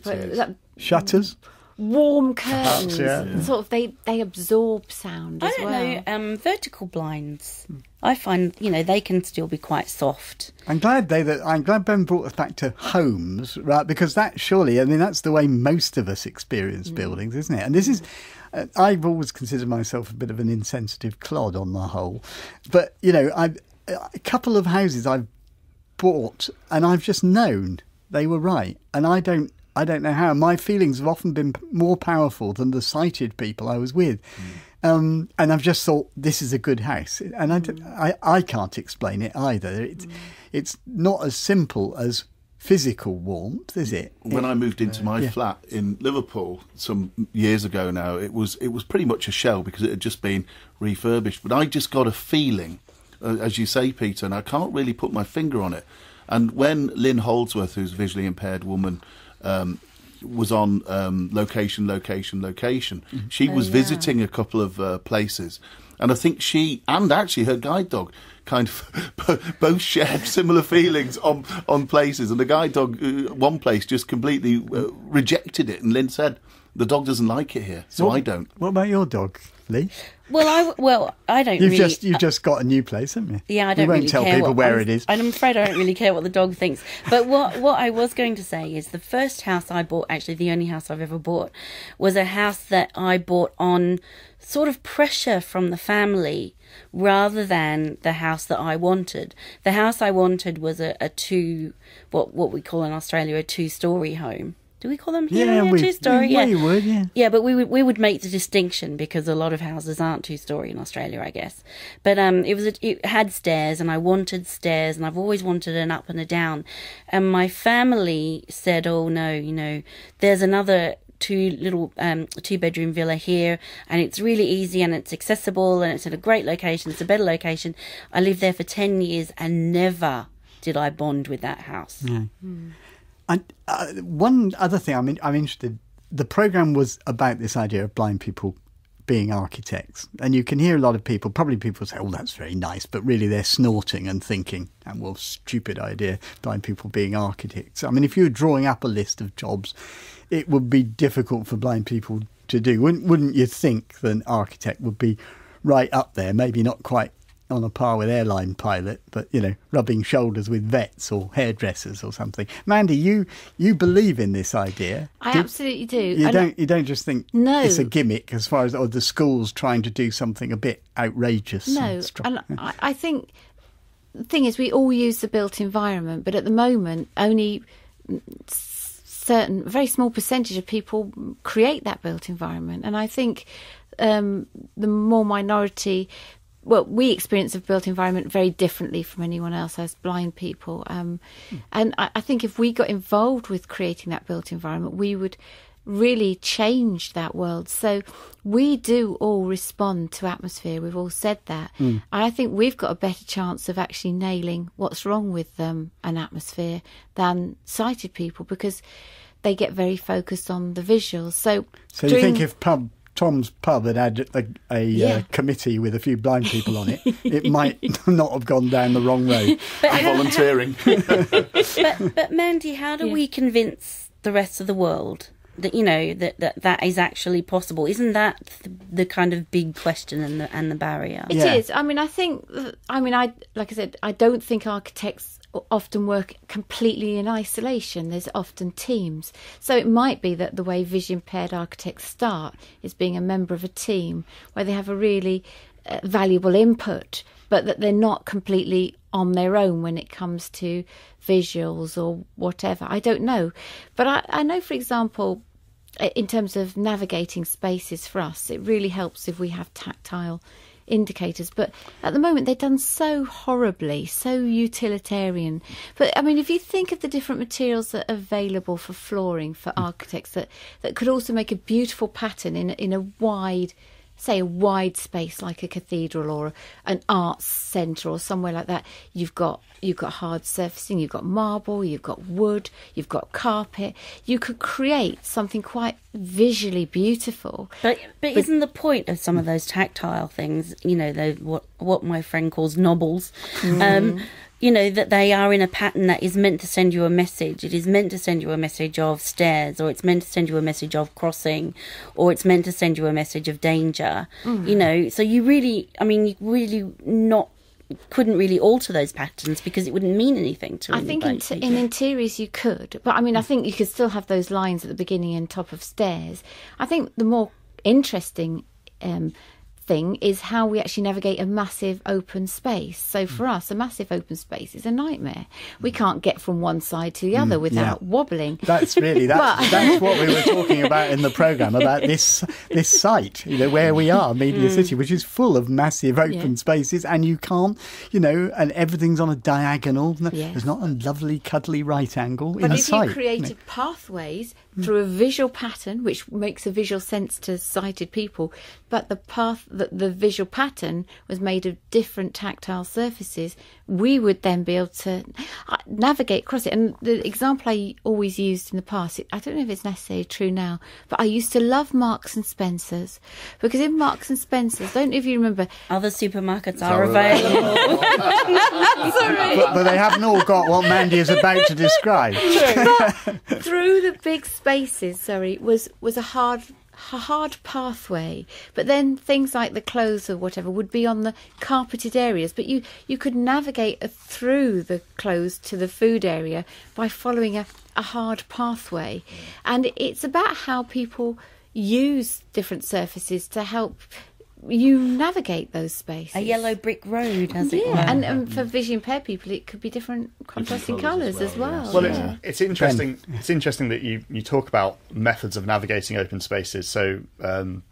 [SPEAKER 6] Shutters?
[SPEAKER 10] Warm curtains. Sort of, they absorb sound as well.
[SPEAKER 12] I don't know, vertical blinds. I find, they can still be quite soft.
[SPEAKER 6] I'm glad Ben brought us back to homes, right? Because that's the way most of us experience buildings, isn't it? And this is, I've always considered myself a bit of an insensitive clod on the whole. But, a couple of houses I've bought and I've just known they were right, and I don't know how. My feelings have often been more powerful than the sighted people I was with, and I've just thought this is a good house, and I can't explain it either. It's not as simple as physical warmth, is it?
[SPEAKER 8] When I moved into my flat in Liverpool some years ago now, it was pretty much a shell because it had just been refurbished, but I just got a feeling, as you say, Peter, and I can't really put my finger on it. And when Lynn Holdsworth, who's a visually impaired woman, was on location, she was visiting a couple of places. And I think she, and actually her guide dog, kind of both shared similar feelings on places. And the guide dog, one place, just completely rejected it. And Lynn said, The dog doesn't like it here, so I don't.
[SPEAKER 6] What about your dog, Lee?
[SPEAKER 12] Well, I don't. You've
[SPEAKER 6] just got a new place, haven't you?
[SPEAKER 12] Yeah, I don't.
[SPEAKER 6] You won't
[SPEAKER 12] really
[SPEAKER 6] tell
[SPEAKER 12] care
[SPEAKER 6] people where it is.
[SPEAKER 12] I'm afraid I don't really care what the dog thinks. But what I was going to say is the first house I bought, actually the only house I've ever bought, was a house that I bought on sort of pressure from the family rather than the house that I wanted. The house I wanted was a what we call in Australia a 2-story home. Do we call them here? Yeah, 2-story.
[SPEAKER 6] Yeah, you would. Yeah.
[SPEAKER 12] Yeah, but we would make the distinction because a lot of houses aren't 2-story in Australia, I guess. But it had stairs, and I wanted stairs, and I've always wanted an up and a down. And my family said, "Oh no, there's another 2-bedroom villa here, and it's really easy, and it's accessible, and it's at a great location. It's a better location." I lived there for 10 years, and never did I bond with that house.
[SPEAKER 6] Yeah. And one other thing I'm interested, the programme was about this idea of blind people being architects. And you can hear a lot of people say, "Oh, that's very nice," but really they're snorting and thinking, well, stupid idea, blind people being architects. I mean, if you were drawing up a list of jobs, it would be difficult for blind people to do. Wouldn't you think that an architect would be right up there, maybe not quite on a par with airline pilot, but rubbing shoulders with vets or hairdressers or something. Mandy, you believe in this idea?
[SPEAKER 10] I absolutely do.
[SPEAKER 6] You don't just think it's a gimmick as far as the school's trying to do something a bit outrageous.
[SPEAKER 10] No, I think the thing is we all use the built environment, but at the moment only very small percentage of people create that built environment, and I think the more minority. Well, we experience the built environment very differently from anyone else as blind people. And I think if we got involved with creating that built environment, we would really change that world. So we do all respond to atmosphere. We've all said that. And I think we've got a better chance of actually nailing what's wrong with an atmosphere than sighted people, because they get very focused on the visuals. So
[SPEAKER 6] you think if Tom's pub had a committee with a few blind people on it, it might not have gone down the wrong road.
[SPEAKER 8] I'm volunteering.
[SPEAKER 12] But Mandy, how do we convince the rest of the world that that is actually possible? Isn't that the kind of big question and the barrier?
[SPEAKER 10] It is. I mean, like I said, I don't think architects often work completely in isolation. There's often teams. So it might be that the way vision impaired architects start is being a member of a team where they have a really valuable input, but that they're not completely on their own when it comes to visuals or whatever. I don't know. But I know, for example, in terms of navigating spaces for us, it really helps if we have tactile indicators, but at the moment they're done so horribly, so utilitarian. But I mean, if you think of the different materials that are available for flooring for architects that could also make a beautiful pattern in a wide space like a cathedral or an arts centre or somewhere like that. You've got hard surfacing, you've got marble, you've got wood, you've got carpet. You could create something quite visually beautiful.
[SPEAKER 12] But isn't the point of some of those tactile things, what my friend calls nobbles, that they are in a pattern that is meant to send you a message. It is meant to send you a message of stairs, or it's meant to send you a message of crossing, or it's meant to send you a message of danger. So you really couldn't really alter those patterns because it wouldn't mean anything to anybody.
[SPEAKER 10] I think in interiors you could, but I mean, I think you could still have those lines at the beginning and top of stairs. I think the more interesting thing is how we actually navigate a massive open space. So for us, a massive open space is a nightmare. We can't get from one side to the other without wobbling.
[SPEAKER 6] That's what we were talking about in the programme, about this site, where we are, Media City, which is full of massive open spaces, and you can't, and everything's on a diagonal. There's not a lovely cuddly right angle in sight.
[SPEAKER 10] But if you created pathways through a visual pattern, which makes a visual sense to sighted people, but the visual pattern was made of different tactile surfaces, we would then be able to navigate across it. And the example I always used in the past, I don't know if it's necessarily true now, but I used to love Marks and Spencer's, because in Marks and Spencer's, don't know if you remember,
[SPEAKER 12] other supermarkets are available.
[SPEAKER 6] But they haven't all got what Mandy is about to describe.
[SPEAKER 10] But through the big spaces, was a hard pathway, but then things like the clothes or whatever would be on the carpeted areas, but you could navigate through the clothes to the food area by following a hard pathway. And it's about how people use different surfaces to help you navigate those spaces.
[SPEAKER 12] A yellow brick road, as it were.
[SPEAKER 10] And for visually impaired people, it could be different contrasting colours as well.
[SPEAKER 7] Well, it's interesting. It's interesting that you talk about methods of navigating open spaces. So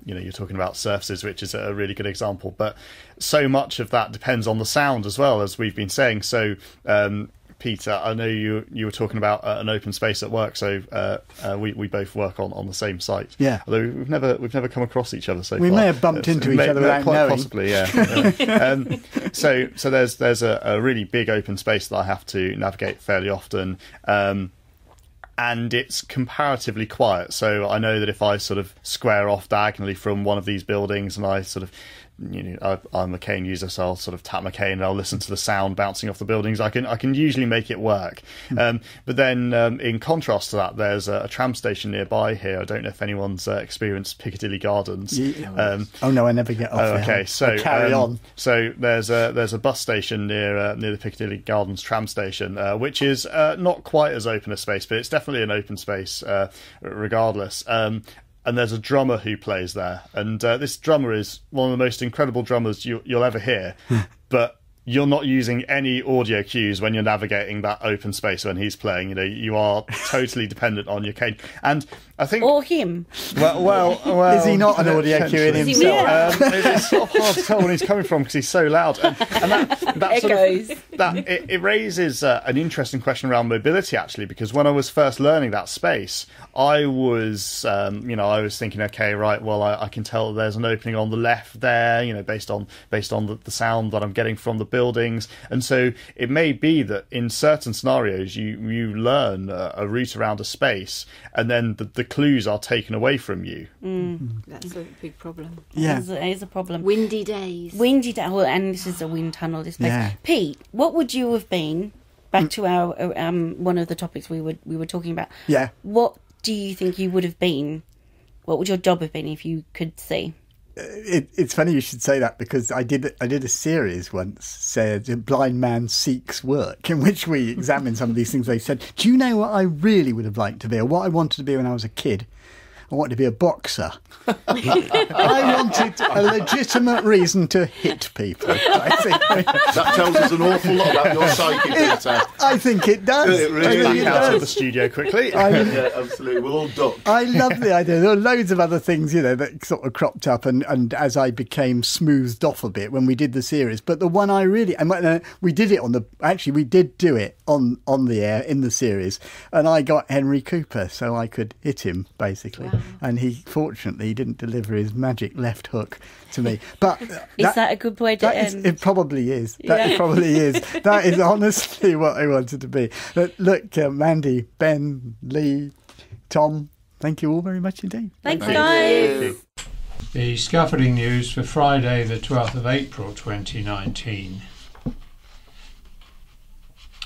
[SPEAKER 7] you're talking about surfaces, which is a really good example. But so much of that depends on the sound as well, as we've been saying. So. Peter, I know you were talking about an open space at work, so we both work on the same site.
[SPEAKER 6] Yeah.
[SPEAKER 7] Although we've never come across each other so far.
[SPEAKER 6] We may have bumped into each other without
[SPEAKER 7] quite
[SPEAKER 6] knowing.
[SPEAKER 7] Possibly, yeah. So there's a really big open space that I have to navigate fairly often. And it's comparatively quiet. So I know that if I sort of square off diagonally from one of these buildings and I sort of, I'm a cane user, so I'll sort of tap my cane and I'll listen to the sound bouncing off the buildings. I can usually make it work. But then in contrast to that, there's a tram station nearby here. I don't know if anyone's experienced Piccadilly Gardens.
[SPEAKER 6] Oh no, I never get off there.
[SPEAKER 7] Okay, so
[SPEAKER 6] carry on.
[SPEAKER 7] So there's a bus station near the Piccadilly Gardens tram station, which is not quite as open a space, but it's definitely an open space regardless. And there's a drummer who plays there, and this drummer is one of the most incredible drummers you'll ever hear. But you're not using any audio cues when you're navigating that open space when he's playing. You are totally dependent on your cane. And I think,
[SPEAKER 12] or him.
[SPEAKER 7] Well,
[SPEAKER 6] is he not an audio cue in himself?
[SPEAKER 7] It's sort of hard to tell when he's coming from because he's so loud. And that
[SPEAKER 12] echoes.
[SPEAKER 7] It raises an interesting question around mobility, actually, because when I was first learning that space, I was thinking, okay, right, well, I can tell there's an opening on the left there, based on the sound that I'm getting from the buildings. And so it may be that in certain scenarios you learn a route around a space, and then the clues are taken away from you.
[SPEAKER 10] That's a big problem.
[SPEAKER 6] Yeah,
[SPEAKER 12] it is a problem.
[SPEAKER 10] Windy days.
[SPEAKER 12] Well, and this is a wind tunnel. This place.
[SPEAKER 6] Yeah.
[SPEAKER 12] Pete, what would you have been? Back to our one of the topics we were talking about.
[SPEAKER 6] Yeah.
[SPEAKER 12] What do you think you would have been? What would your job have been if you could see?
[SPEAKER 6] It's funny you should say that, because I did a series once, said "A Blind Man Seeks Work," in which we examined some of these things. They said, do you know what I really would have liked to be, or what I wanted to be when I was a kid? I wanted to be a boxer. I wanted a legitimate reason to hit people. I think
[SPEAKER 8] that tells us an awful lot about your psyche, Peter.
[SPEAKER 6] I think it does.
[SPEAKER 8] It really
[SPEAKER 7] Out of the studio quickly.
[SPEAKER 8] Yeah, absolutely. We'll all duck.
[SPEAKER 6] I love the idea. There were loads of other things, that sort of cropped up, and as I became smoothed off a bit when we did the series. But the one I really, we did it we did do it on the air in the series, and I got Henry Cooper so I could hit him, basically. Wow. And he fortunately didn't deliver his magic left hook to me. But
[SPEAKER 12] is that a good way to end?
[SPEAKER 6] It probably is. That probably is. That is honestly what I wanted to be. But look, Mandy, Ben, Lee, Tom, thank you all very much indeed.
[SPEAKER 12] Thanks, guys.
[SPEAKER 1] The scaffolding news for Friday the 12th of April 2019.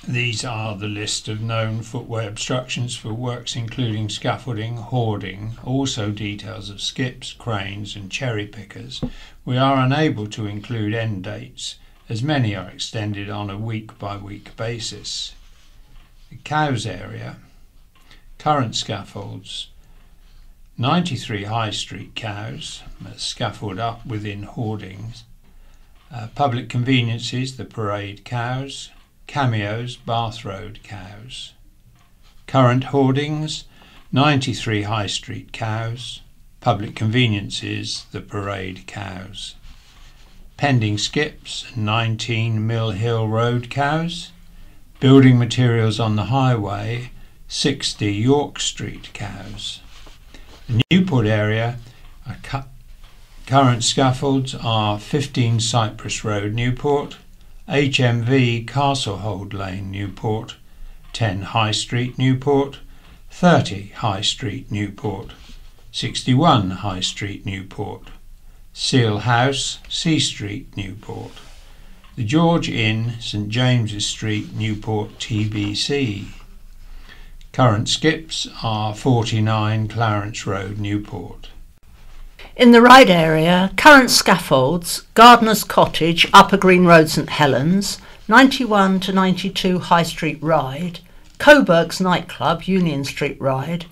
[SPEAKER 1] These are the list of known footway obstructions for works including scaffolding, hoarding, also details of skips, cranes and cherry pickers. We are unable to include end dates, as many are extended on a week-by-week basis. The Cows area, current scaffolds, 93 High Street Cows, scaffold up within hoardings, public conveniences, the Parade Cows, Cameos, Bath Road Cows. Current hoardings, 93 High Street Cows. Public conveniences, the Parade Cows. Pending skips, 19 Mill Hill Road Cows. Building materials on the highway, 60 York Street Cows. The Newport area, current scaffolds are 15 Cypress Road, Newport, HMV Castlehold Lane, Newport, 10 High Street, Newport, 30 High Street, Newport, 61 High Street, Newport, Seal House, C Street, Newport, the George Inn, St James's Street, Newport, TBC. Current skips are 49 Clarence Road, Newport.
[SPEAKER 2] In the Ryde area, current scaffolds, Gardener's Cottage, Upper Green Road, St Helens, 91 to 92 High Street, Ryde, Coburg's Nightclub, Union Street, Ryde,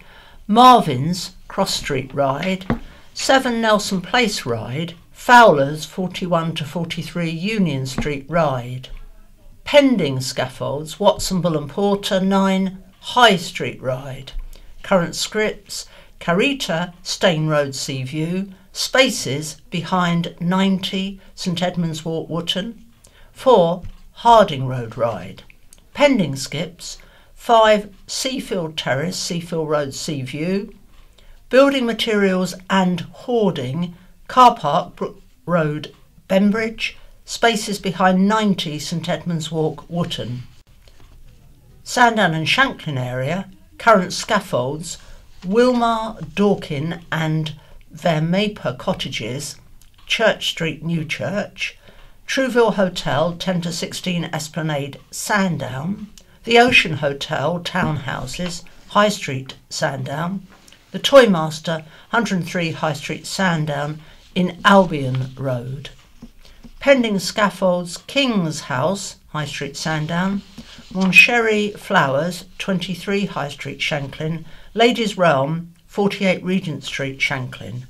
[SPEAKER 2] Marvin's, Cross Street, Ryde, 7 Nelson Place, Ryde, Fowler's, 41 to 43 Union Street, Ryde. Pending scaffolds, Watson, Bull and Porter, 9 High Street, Ryde. Current scripts, Carita, Stane Road, Seaview, spaces behind 90 St Edmunds Walk, Wootton, 4 Harding Road, Ryde. Pending skips, 5 Seafield Terrace, Seafield Road, Seaview. Building materials and hoarding, car park, Brook Road, Bembridge, spaces behind 90 St Edmunds Walk, Wootton. Sandown and Shanklin area, current scaffolds, Wilmar, Dorkin and Vermaper Cottages, Church Street, Newchurch, Trouville Hotel, 10 to 16 Esplanade, Sandown, the Ocean Hotel, Townhouses, High Street, Sandown, the Toymaster, 103 High Street, Sandown, in Albion Road. Pending scaffolds, King's House, High Street, Sandown, Moncherry Flowers, 23 High Street, Shanklin, Ladies' Realm, 48 Regent Street, Shanklin.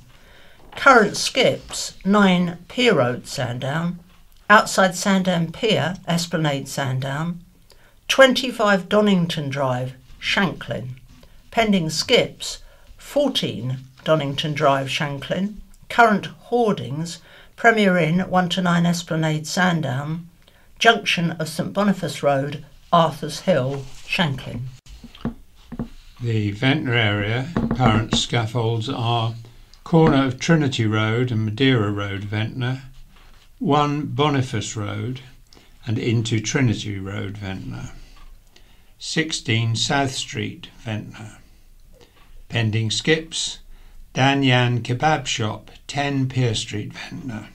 [SPEAKER 2] Current skips, 9 Pier Road, Sandown, outside Sandown Pier, Esplanade, Sandown, 25 Donington Drive, Shanklin. Pending skips, 14 Donington Drive, Shanklin. Current hoardings, Premier Inn, 1 to 9 Esplanade, Sandown, junction of St Boniface Road, Arthur's Hill, Shanklin.
[SPEAKER 1] The Ventnor area, current scaffolds are corner of Trinity Road and Madeira Road, Ventnor, 1 Boniface Road and into Trinity Road, Ventnor, 16 South Street, Ventnor. Pending skips, Dan Yan Kebab Shop, 10 Pier Street, Ventnor.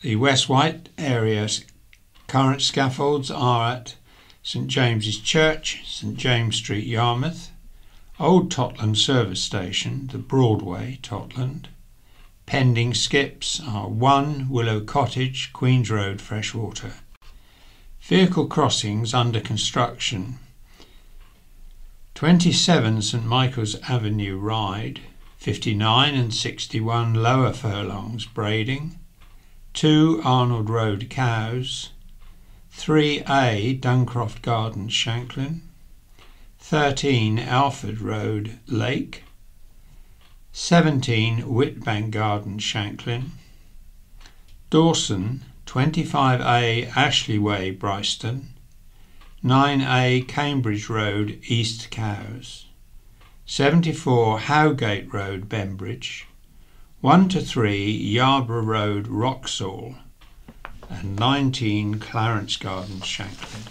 [SPEAKER 1] The West Wight area's current scaffolds are at St James's Church, St James Street, Yarmouth, Old Totland Service Station, the Broadway, Totland. Pending skips are 1 Willow Cottage, Queen's Road, Freshwater. Vehicle crossings under construction, 27 St Michael's Avenue, Ryde, 59 and 61 Lower Furlongs, Brading, 2 Arnold Road, Cowes, 3A Duncroft Gardens, Shanklin, 13 Alford Road, Lake, 17 Whitbank Gardens, Shanklin, Dawson, 25A Ashley Way, Bryston, 9A Cambridge Road, East Cowes, 74 Howgate Road, Bembridge, 1 to 3 Yarborough Road, Wroxall, and 19 Clarence Gardens, Shanklin.